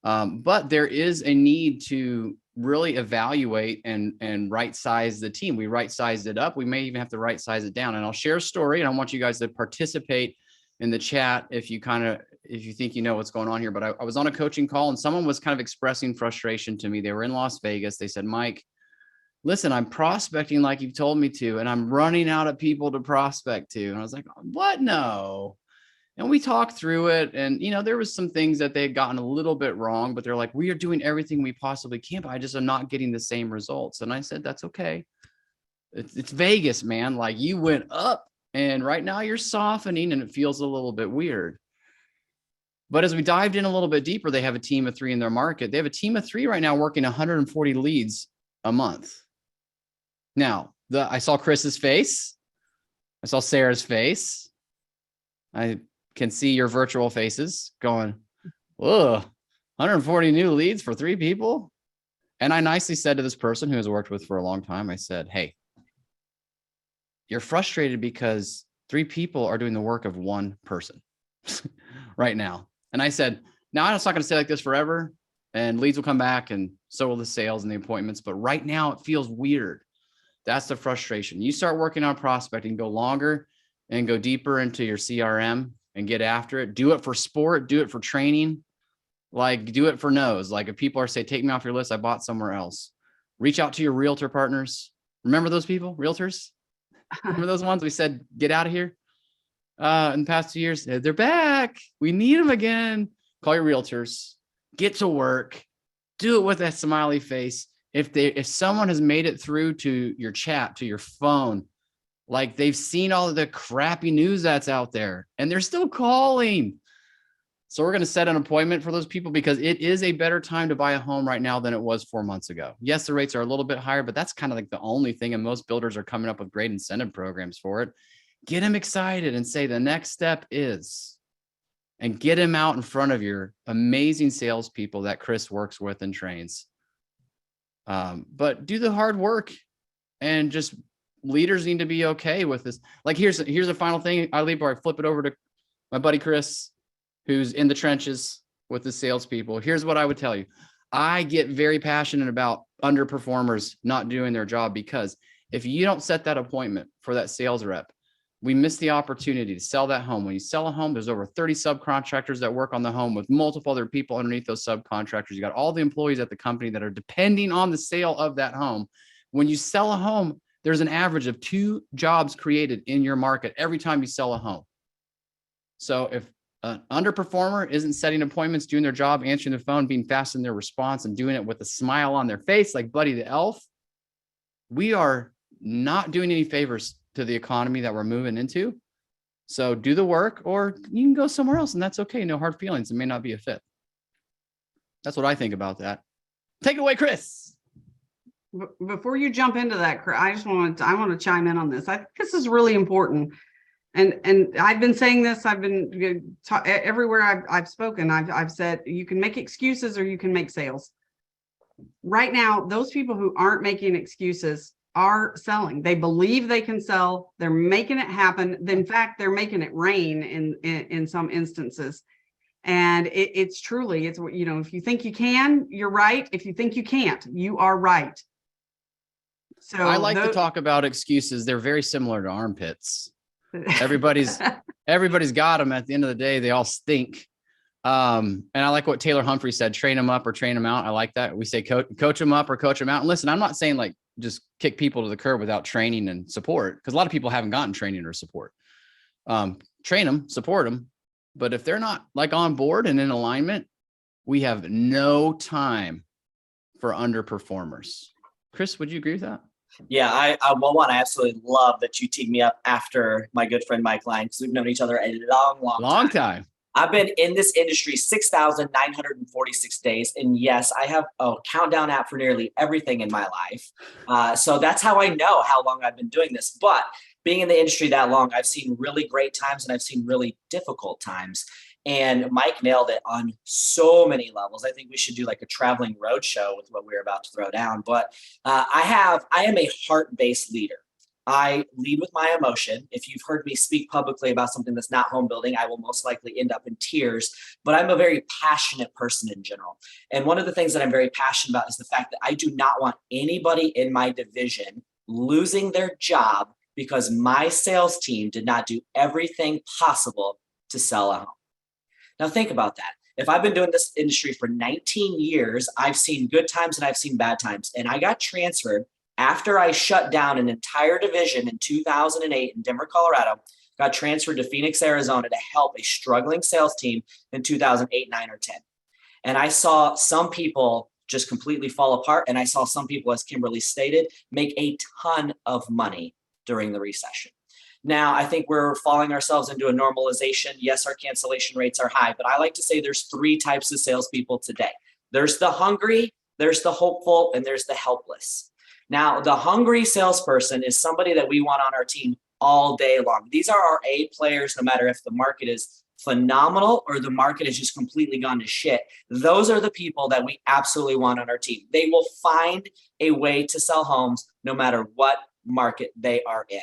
Speaker 9: But there is a need to really evaluate and right size the team. We right sized it up. We may even have to right size it down. And I'll share a story, and I want you guys to participate in the chat if you think you know what's going on here. But I was on a coaching call, and someone was kind of expressing frustration to me. They were in Las Vegas. They said, Mike, listen, I'm prospecting like you've told me to, and I'm running out of people to prospect to. And I was like, what? No. And we talked through it. And, there was some things that they had gotten a little bit wrong, but they're like, we are doing everything we possibly can, but I just am not getting the same results. And I said, that's okay. It's Vegas, man. Like, you went up and right now you're softening and it feels a little bit weird. But as we dived in a little bit deeper, they have a team of 3 in their market. They have a team of 3 right now working 140 leads a month. Now, I saw Chris's face. I saw Sarah's face. I can see your virtual faces going, whoa, 140 new leads for 3 people. And I nicely said to this person who has worked with for a long time, I said, hey, you're frustrated because 3 people are doing the work of 1 person right now. And I said, now, I'm not going to stay like this forever. and leads will come back, and so will the sales and the appointments. But right now it feels weird. That's the frustration. You start working on prospecting, go longer and go deeper into your CRM and get after it. Do it for sport, do it for training, like do it for no's. Like if people are saying, take me off your list, I bought somewhere else. Reach out to your realtor partners. Remember those people, realtors? Remember those ones we said, get out of here? In the past 2 years, they're back. We need them again. Call your realtors, get to work, do it with a smiley face. If someone has made it through to your chat, to your phone, like they've seen all of the crappy news that's out there and they're still calling. So we're going to set an appointment for those people because it is a better time to buy a home right now than it was 4 months ago. Yes, the rates are a little bit higher, but that's kind of like the only thing. And most builders are coming up with great incentive programs for it. Get them excited and say the next step is, and get them out in front of your amazing salespeople that Chris works with and trains. But do the hard work, and just leaders need to be okay with this. Like here's a final thing I leave before I flip it over to my buddy Chris, who's in the trenches with the salespeople. Here's what I would tell you. I get very passionate about underperformers not doing their job, because if you don't set that appointment for that sales rep, we miss the opportunity to sell that home. When you sell a home, there's over 30 subcontractors that work on the home with multiple other people underneath those subcontractors. You got all the employees at the company that are depending on the sale of that home. When you sell a home, there's an average of 2 jobs created in your market every time you sell a home. So if an underperformer isn't setting appointments, doing their job, answering the phone, being fast in their response, and doing it with a smile on their face, like Buddy the Elf, we are not doing any favors to the economy that we're moving into. So do the work, or you can go somewhere else, and that's okay. No hard feelings. It may not be a fit. That's what I think about that. Take it away, Chris.
Speaker 2: Before you jump into that, Chris, I want to chime in on this. I think this is really important. And I've been saying this, I've been everywhere I've spoken, I've said, you can make excuses or you can make sales. Right now, those people who aren't making excuses are selling. They believe they can sell. They're making it happen. In fact, they're making it rain in some instances. And it's truly, if you think you can, you're right. If you think you can't, you are right. So
Speaker 9: I like to talk about excuses. They're very similar to armpits. Everybody's got them. At the end of the day, they all stink. And I like what Taylor Humphrey said, train them up or train them out. I like that. We say coach them up or coach them out. And listen, I'm not saying like just kick people to the curb without training and support, because a lot of people haven't gotten training or support. Train them, support them. But if they're not like on board and in alignment, we have no time for underperformers. Chris, would you agree with that?
Speaker 5: Yeah, I absolutely love that you teed me up after my good friend Mike Lyon, because we've known each other a long time. I've been in this industry 6,946 days. And yes, I have a countdown app for nearly everything in my life. So that's how I know how long I've been doing this. But being in the industry that long, I've seen really great times and I've seen really difficult times. And Mike nailed it on so many levels. I think we should do like a traveling road show with what we're about to throw down. But I am a heart-based leader. I lead with my emotion. If you've heard me speak publicly about something that's not home building, I will most likely end up in tears. But I'm a very passionate person in general. And one of the things that I'm very passionate about is the fact that I do not want anybody in my division losing their job because my sales team did not do everything possible to sell a home. Now think about that. If I've been doing this industry for 19 years, I've seen good times and I've seen bad times. And I got transferred after I shut down an entire division in 2008 in Denver, Colorado, got transferred to Phoenix, Arizona to help a struggling sales team in 2008, 9, or 10. And I saw some people just completely fall apart. And I saw some people, as Kimberly stated, make a ton of money during the recession. Now, I think we're falling ourselves into a normalization. Yes, our cancellation rates are high, but I like to say there's 3 types of salespeople today. There's the hungry, there's the hopeful, and there's the helpless. Now, the hungry salesperson is somebody that we want on our team all day long. These are our A players, no matter if the market is phenomenal or the market has just completely gone to shit. Those are the people that we absolutely want on our team. They will find a way to sell homes no matter what market they are in.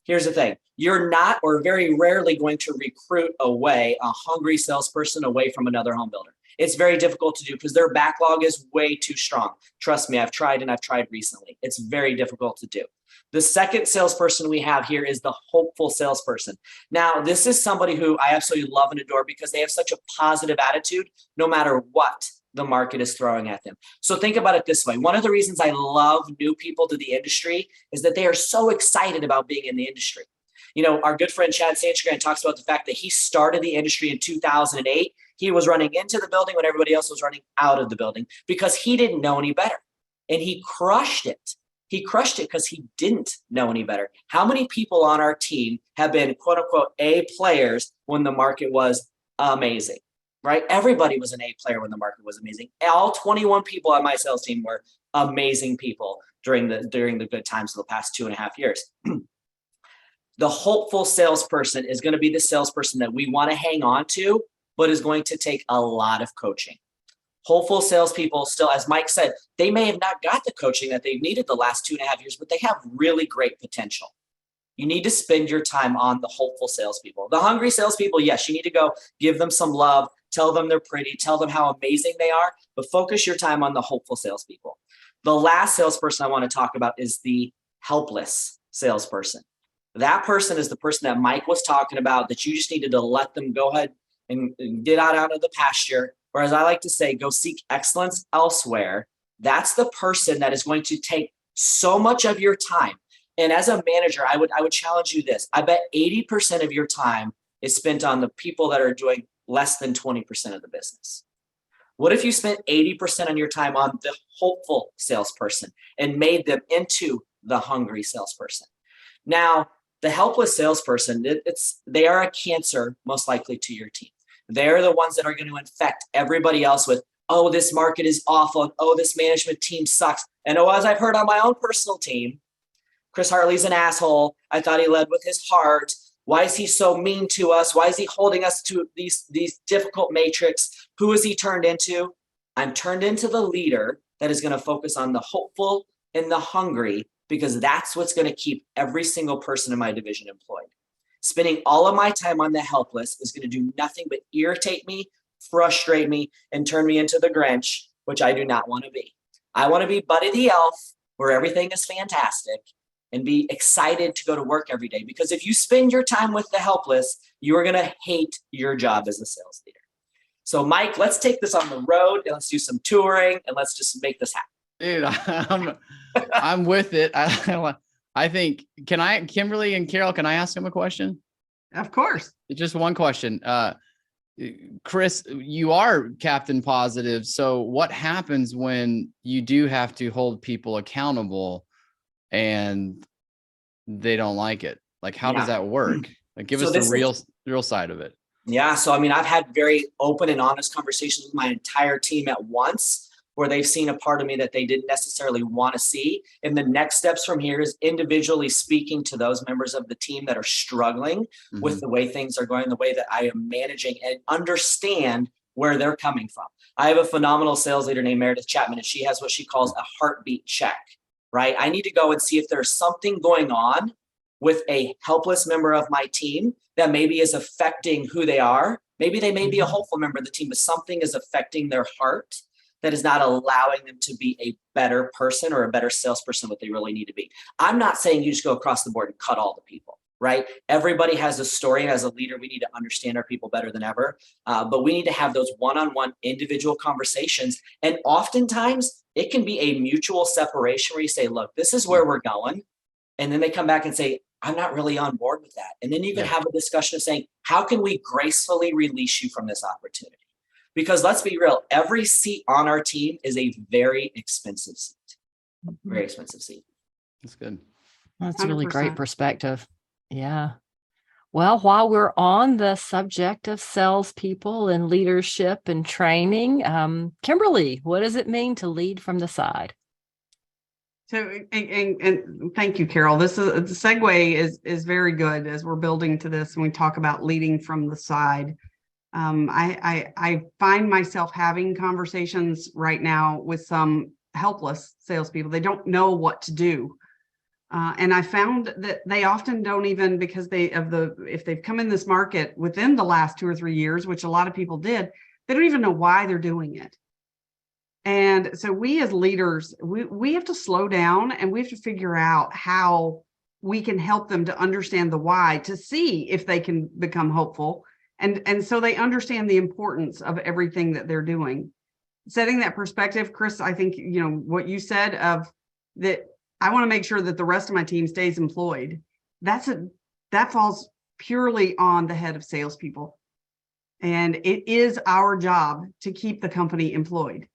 Speaker 5: Here's the thing. You're not, or very rarely, going to recruit away a hungry salesperson away from another home builder. It's very difficult to do because their backlog is way too strong. Trust me, I've tried recently. It's very difficult to do. The second salesperson we have here is the hopeful salesperson. Now, this is somebody who I absolutely love and adore because they have such a positive attitude no matter what the market is throwing at them. So think about it this way. One of the reasons I love new people to the industry is that they are so excited about being in the industry. You know, our good friend Chad Sanchgran talks about the fact that he started the industry in 2008. He was running into the building when everybody else was running out of the building because he didn't know any better. And he crushed it. He crushed it because he didn't know any better. How many people on our team have been quote unquote A players when the market was amazing, right? Everybody was an A player when the market was amazing. All 21 people on my sales team were amazing people during the good times of the past 2.5 years. The hopeful salesperson is going to be the salesperson that we want to hang on to, but is going to take a lot of coaching. Hopeful salespeople still, as Mike said, they may have not got the coaching that they've needed the last 2.5 years, but they have really great potential. You need to spend your time on the hopeful salespeople. The hungry salespeople, yes, you need to go give them some love, tell them they're pretty, tell them how amazing they are, but focus your time on the hopeful salespeople. The last salesperson I want to talk about is the helpless salesperson. That person is the person that Mike was talking about, that you just needed to let them go ahead and get out of the pasture. Or as I like to say, go seek excellence elsewhere. That's the person that is going to take so much of your time. And as a manager, I would challenge you this. I bet 80% of your time is spent on the people that are doing less than 20% of the business. What if you spent 80% of your time on the hopeful salesperson and made them into the hungry salesperson? Now, the helpless salesperson, they are a cancer, most likely, to your team. They're the ones that are going to infect everybody else with, oh, this market is awful. And, oh, this management team sucks. And oh, as I've heard on my own personal team, Chris Hartley's an asshole. I thought he led with his heart. Why is he so mean to us? Why is he holding us to these difficult matrix? Who is he turned into? I'm turned into the leader that is going to focus on the hopeful and the hungry, because that's what's going to keep every single person in my division employed. Spending all of my time on the helpless is going to do nothing but irritate me, frustrate me, and turn me into the Grinch, which I do not want to be. I want to be Buddy the Elf, where everything is fantastic, and be excited to go to work every day. Because if you spend your time with the helpless, you are going to hate your job as a sales leader. So Mike, let's take this on the road and let's do some touring and let's just make this happen.
Speaker 9: Dude, I'm with it. I think, Kimberly and Carol, can I ask them a question?
Speaker 2: Of course.
Speaker 9: Just one question. Chris, you are Captain Positive. So what happens when you do have to hold people accountable and they don't like it? Like, how does that work? Like, give us the real side of it.
Speaker 5: Yeah. So, I mean, I've had very open and honest conversations with my entire team at once, where they've seen a part of me that they didn't necessarily want to see. And the next steps from here is individually speaking to those members of the team that are struggling with the way things are going, the way that I am managing, and understand where they're coming from. I have a phenomenal sales leader named Meredith Chapman, and she has what she calls a heartbeat check, right? I need to go and see if there's something going on with a helpless member of my team that maybe is affecting who they are. Maybe they may be a hopeful member of the team, but something is affecting their heart that is not allowing them to be a better person or a better salesperson, what they really need to be. I'm not saying you just go across the board and cut all the people, right? Everybody has a story, and as a leader, we need to understand our people better than ever. But we need to have those one-on-one individual conversations. And oftentimes it can be a mutual separation where you say, look, this is where we're going. And then they come back and say, I'm not really on board with that. And then you can have a discussion of saying, how can we gracefully release you from this opportunity? Because let's be real, every seat on our team is a very expensive seat. Very expensive seat.
Speaker 9: That's good.
Speaker 3: That's a really great perspective. Yeah. Well, while we're on the subject of salespeople and leadership and training, Kimberly, what does it mean to lead from the side?
Speaker 2: So, and thank you, Carol. The segue is very good as we're building to this, and we talk about leading from the side. I find myself having conversations right now with some helpless salespeople. They don't know what to do. And I found that they often don't even, because if they've come in this market within the last 2 or 3 years, which a lot of people did, they don't even know why they're doing it. And so we as leaders, we have to slow down and we have to figure out how we can help them to understand the why, to see if they can become hopeful. And so they understand the importance of everything that they're doing. Setting that perspective, Chris, I think, what you said of that, I want to make sure that the rest of my team stays employed. That falls purely on the head of salespeople. And it is our job to keep the company employed.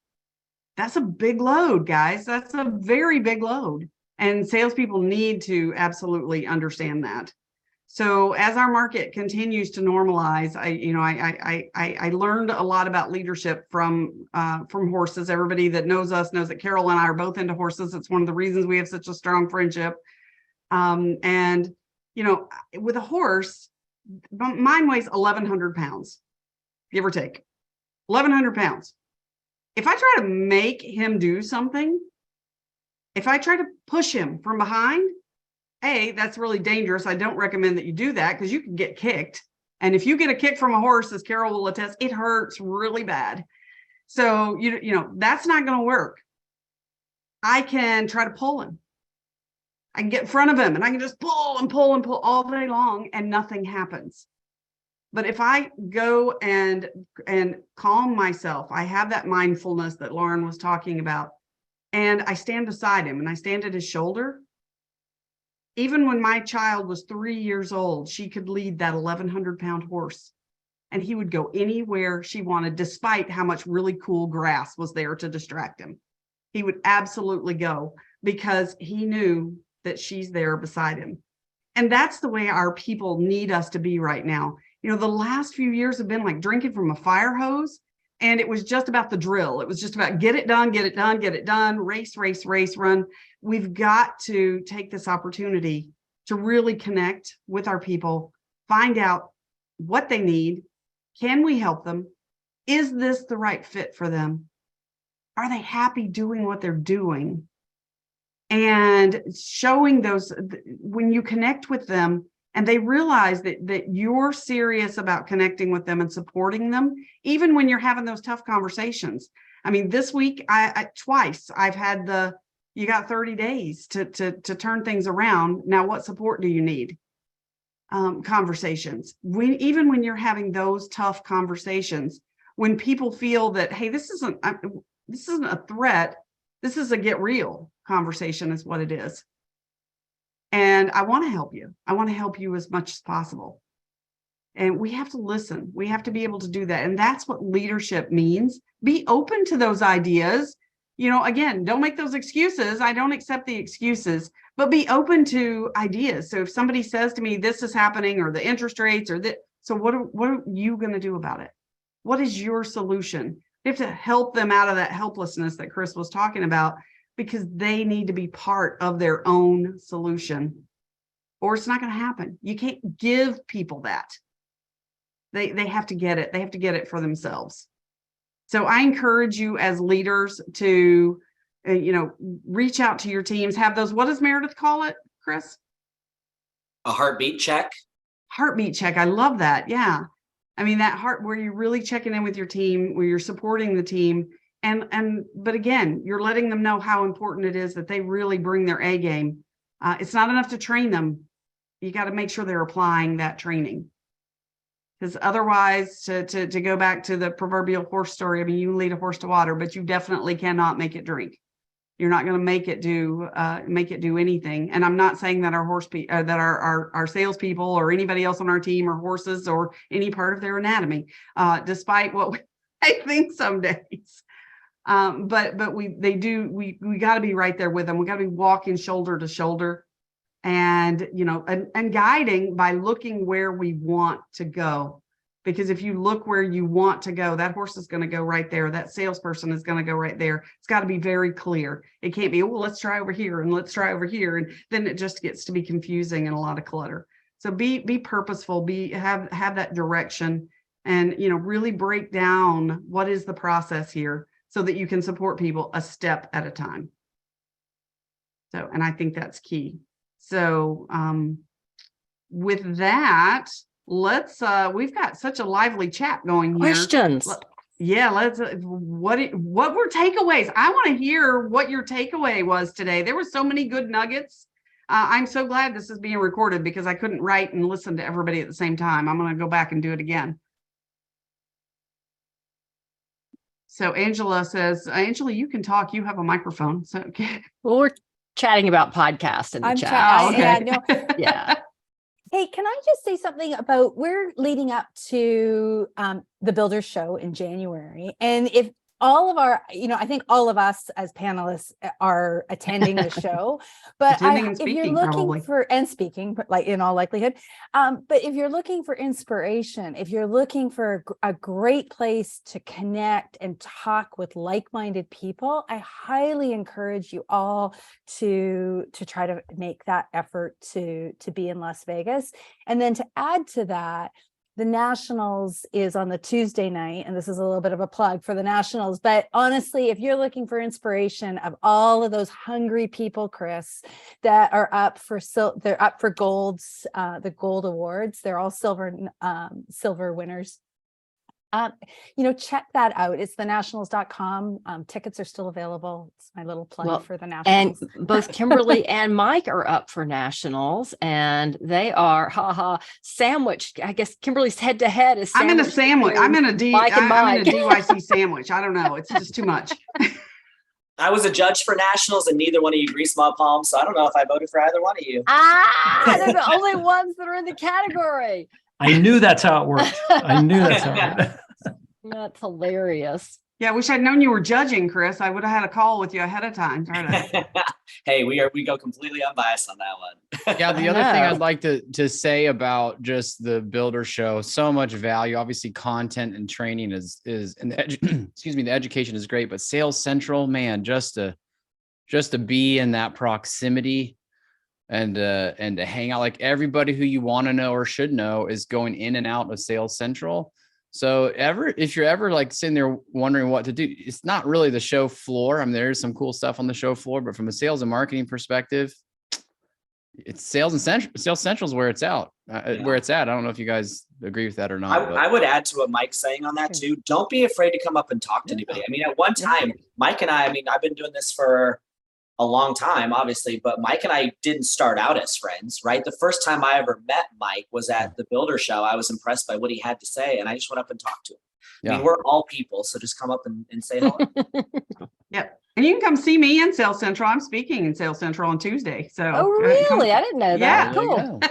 Speaker 2: That's a big load, guys. That's a very big load. And salespeople need to absolutely understand that. So as our market continues to normalize, I learned a lot about leadership from horses. Everybody that knows us knows that Carol and I are both into horses. It's one of the reasons we have such a strong friendship. And with a horse, mine weighs 1,100 pounds, give or take, 1,100 pounds. If I try to make him do something, if I try to push him from behind, that's really dangerous. I don't recommend that you do that because you can get kicked. And if you get a kick from a horse, as Carol will attest, it hurts really bad. So, that's not going to work. I can try to pull him. I can get in front of him and I can just pull and pull and pull all day long and nothing happens. But if I go and calm myself, I have that mindfulness that Lauren was talking about, and I stand beside him and I stand at his shoulder. Even when my child was 3 years old, she could lead that 1,100-pound horse, and he would go anywhere she wanted, despite how much really cool grass was there to distract him. He would absolutely go because he knew that she's there beside him. And that's the way our people need us to be right now. The last few years have been like drinking from a fire hose, and it was just about the drill. It was just about get it done, get it done, get it done, race, race, race, run. We've got to take this opportunity to really connect with our people, find out what they need. Can we help them? Is this the right fit for them? Are they happy doing what they're doing? And showing those, when you connect with them and they realize that you're serious about connecting with them and supporting them, even when you're having those tough conversations. I mean, this week, twice I've had you got 30 days to turn things around. Now, what support do you need? Conversations. Even when you're having those tough conversations, when people feel that, hey, this isn't a threat, this is a get real conversation is what it is. And I want to help you. I want to help you as much as possible. And we have to listen. We have to be able to do that. And that's what leadership means. Be open to those ideas. Again, don't make those excuses. I don't accept the excuses, but be open to ideas. So if somebody says to me, this is happening, or the interest rates, or so what are you going to do about it? What is your solution? You have to help them out of that helplessness that Chris was talking about, because they need to be part of their own solution, or it's not going to happen. You can't give people that. They have to get it. They have to get it for themselves. So I encourage you as leaders to, reach out to your teams, have those, what does Meredith call it, Chris?
Speaker 5: A heartbeat check.
Speaker 2: Heartbeat check. I love that. Yeah. I mean, that heart where you're really checking in with your team, where you're supporting the team. But again, you're letting them know how important it is that they really bring their A game. It's not enough to train them. You got to make sure they're applying that training. Because otherwise, to go back to the proverbial horse story, I mean, you lead a horse to water, but you definitely cannot make it drink. You're not going to make it do anything. And I'm not saying that our salespeople or anybody else on our team are horses or any part of their anatomy, despite what I think some days. But we got to be right there with them. We got to be walking shoulder to shoulder, and guiding by looking where we want to go. Because if you look where you want to go, that horse is going to go right there. That salesperson is going to go right there. It's got to be very clear. It can't be, well, let's try over here and let's try over here, and then it just gets to be confusing and a lot of clutter. So be purposeful. Have that direction, and really break down what is the process here, so that you can support people a step at a time. So, and I think that's key. So with that, let's we've got such a lively chat going here.
Speaker 3: Questions.
Speaker 2: Yeah, let's what were takeaways? I want to hear what your takeaway was today. There were so many good nuggets. I'm so glad this is being recorded because I couldn't write and listen to everybody at the same time. I'm going to go back and do it again. So Angela says, Angela, you can talk. You have a microphone. So okay.
Speaker 3: Well, we're chatting about podcasts in the chat.
Speaker 2: Okay.
Speaker 6: Yeah, no.
Speaker 3: Yeah.
Speaker 6: Hey, can I just say something about we're leading up to the Builders Show in January. And if all of our, I think all of us as panelists are attending the show, but if you're looking for speaking, like in all likelihood, but if you're looking for inspiration, if you're looking for a great place to connect and talk with like-minded people, I highly encourage you all to try to make that effort to be in Las Vegas. And then to add to that, the Nationals is on the Tuesday night, and this is a little bit of a plug for the Nationals. But honestly, if you're looking for inspiration of all of those hungry people, Chris, that are up for they're up for golds, the gold awards. They're all silver winners. Check that out. It's thenationals.com. Tickets are still available. It's my little plug for the Nationals.
Speaker 3: And both Kimberly and Mike are up for Nationals, and they are sandwiched. I guess Kimberly's head to head is.
Speaker 2: I'm in a sandwich. I'm in a DYC sandwich. I don't know. It's just too much.
Speaker 5: I was a judge for Nationals, and neither one of you greased my palms, so I don't know if I voted for either one of you.
Speaker 3: They're the only ones that are in the category.
Speaker 7: I knew that's how it worked. I knew that's how it worked.
Speaker 3: That's hilarious.
Speaker 2: Yeah, I wish I'd known you were judging, Chris. I would have had a call with you ahead of time.
Speaker 5: Hey, we go completely unbiased on that one.
Speaker 9: Yeah, the other thing I'd like to say about just the Builder Show, so much value. Obviously, content and training is and the education is great, but Sales Central, man, just to be in that proximity and to hang out, like everybody who you want to know or should know is going in and out of Sales Central. So if you're ever like sitting there wondering what to do, it's not really the show floor. I mean, there's some cool stuff on the show floor, but from a sales and marketing perspective, it's Sales Central is where it's out, where it's at. I don't know if you guys agree with that or not.
Speaker 5: I would add to what Mike's saying on that too. Don't be afraid to come up and talk to anybody. I mean, at one time, Mike and I've been doing this for a long time, obviously, but Mike and I didn't start out as friends, right? The first time I ever met Mike was at the Builder Show. I was impressed by what he had to say, and I just went up and talked to him. Yeah. I mean, we're all people, so just come up and say hello.
Speaker 2: Yep. And you can come see me in Sales Central. I'm speaking in Sales Central on Tuesday. So
Speaker 3: really? I didn't know that.
Speaker 2: Yeah.
Speaker 3: Cool.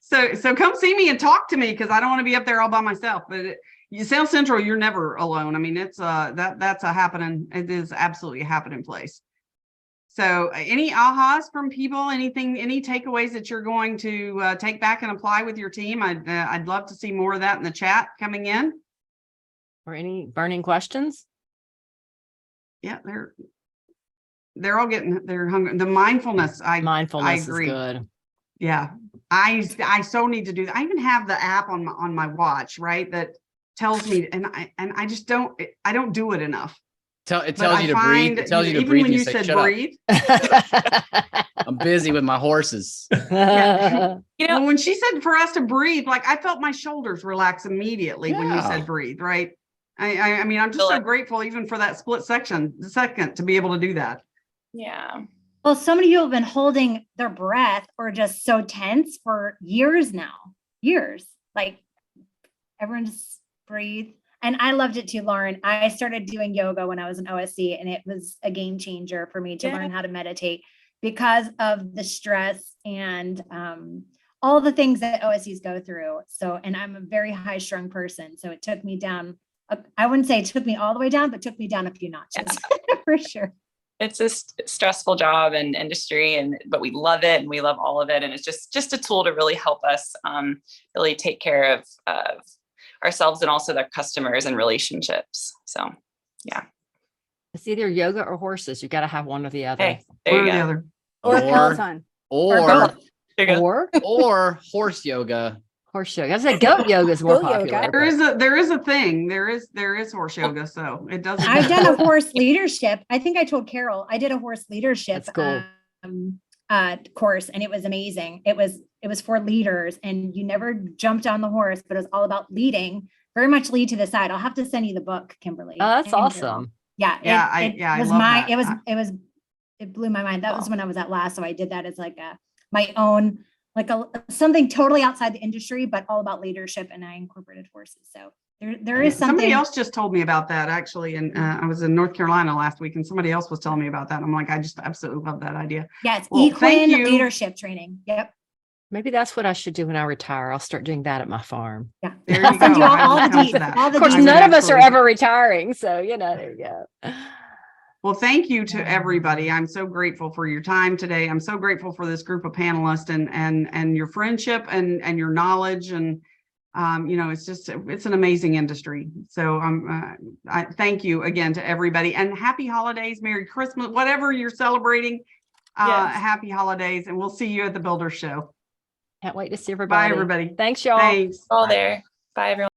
Speaker 2: So come see me and talk to me, because I don't want to be up there all by myself. But Sales Central, you're never alone. I mean, it's that's a happening. It is absolutely a happening place. So any ahas from people, any takeaways that you're going to take back and apply with your team? I'd love to see more of that in the chat coming in.
Speaker 3: Or any burning questions?
Speaker 2: Yeah, they're all getting, they're hungry. The mindfulness, I agree.
Speaker 3: Is good.
Speaker 2: Yeah, I so need to do that. I even have the app on my watch, right, that tells me, and I just don't do it enough.
Speaker 9: It tells you to breathe. It tells you to breathe.
Speaker 2: When you said breathe.
Speaker 9: I'm busy with my horses.
Speaker 2: Yeah. When she said for us to breathe, like I felt my shoulders relax immediately when you said breathe, right? I mean, I'm just so grateful even for that split second to be able to do that.
Speaker 8: Yeah.
Speaker 4: Well, so many people have been holding their breath or just so tense for years now. Years. Like everyone just breathe. And I loved it too, Lauren. I started doing yoga when I was in OSC, and it was a game changer for me to learn how to meditate because of the stress and all the things that OSCs go through. So, and I'm a very high strung person. So it took me down. I wouldn't say it took me all the way down, but took me down a few notches for sure.
Speaker 8: It's a stressful job and industry, but we love it and we love all of it. And it's just a tool to really help us really take care of ourselves and also their customers and relationships. So, yeah.
Speaker 3: It's either yoga or horses. You got to have one or the other.
Speaker 8: Hey, there you go.
Speaker 2: The other.
Speaker 6: Or Peloton.
Speaker 9: Or horse yoga.
Speaker 3: Horse yoga. I said goat yoga is more popular.
Speaker 6: Yoga.
Speaker 2: There is a thing. There is horse yoga. So it doesn't.
Speaker 4: I've done a horse leadership. I think I told Carol I did a horse leadership.
Speaker 3: That's cool.
Speaker 4: course, and it was amazing. It was for leaders, and you never jumped on the horse, but it was all about leading, very much lead to the side. I'll have to send you the book, Kimberly.
Speaker 3: Oh, that's
Speaker 4: And,
Speaker 3: awesome.
Speaker 4: Yeah.
Speaker 2: I
Speaker 4: was
Speaker 2: love that.
Speaker 4: it blew my mind. That was when I was at Lasso. I did that as like my own, like something totally outside the industry, but all about leadership, and I incorporated horses. So there is something.
Speaker 2: Somebody else just told me about that actually, and I was in North Carolina last week, and somebody else was telling me about that. I'm like, I just absolutely love that idea.
Speaker 4: Yeah, it's
Speaker 2: Well, thank
Speaker 4: equine
Speaker 2: you.
Speaker 4: leadership training. Yep.
Speaker 3: Maybe that's what I should do when I retire. I'll start doing that at my farm.
Speaker 4: Yeah.
Speaker 2: There you
Speaker 4: I'll send
Speaker 2: go.
Speaker 4: you
Speaker 2: I
Speaker 4: all
Speaker 2: will
Speaker 4: the
Speaker 2: come to
Speaker 4: deets.
Speaker 2: that.
Speaker 4: All the
Speaker 3: Of course,
Speaker 2: I would
Speaker 3: none of us are
Speaker 2: absolutely-
Speaker 3: ever retiring. So, there you go.
Speaker 2: Well, thank you to everybody. I'm so grateful for your time today. I'm so grateful for this group of panelists and your friendship and your knowledge. And, it's an amazing industry. So I thank you again to everybody, and happy holidays, Merry Christmas, whatever you're celebrating.
Speaker 8: Yes.
Speaker 2: Happy holidays, and we'll see you at the Builder Show.
Speaker 3: Can't wait to see everybody.
Speaker 2: Bye, everybody.
Speaker 3: Thanks, y'all.
Speaker 2: Thanks.
Speaker 8: All
Speaker 2: Bye.
Speaker 8: there. Bye, everyone.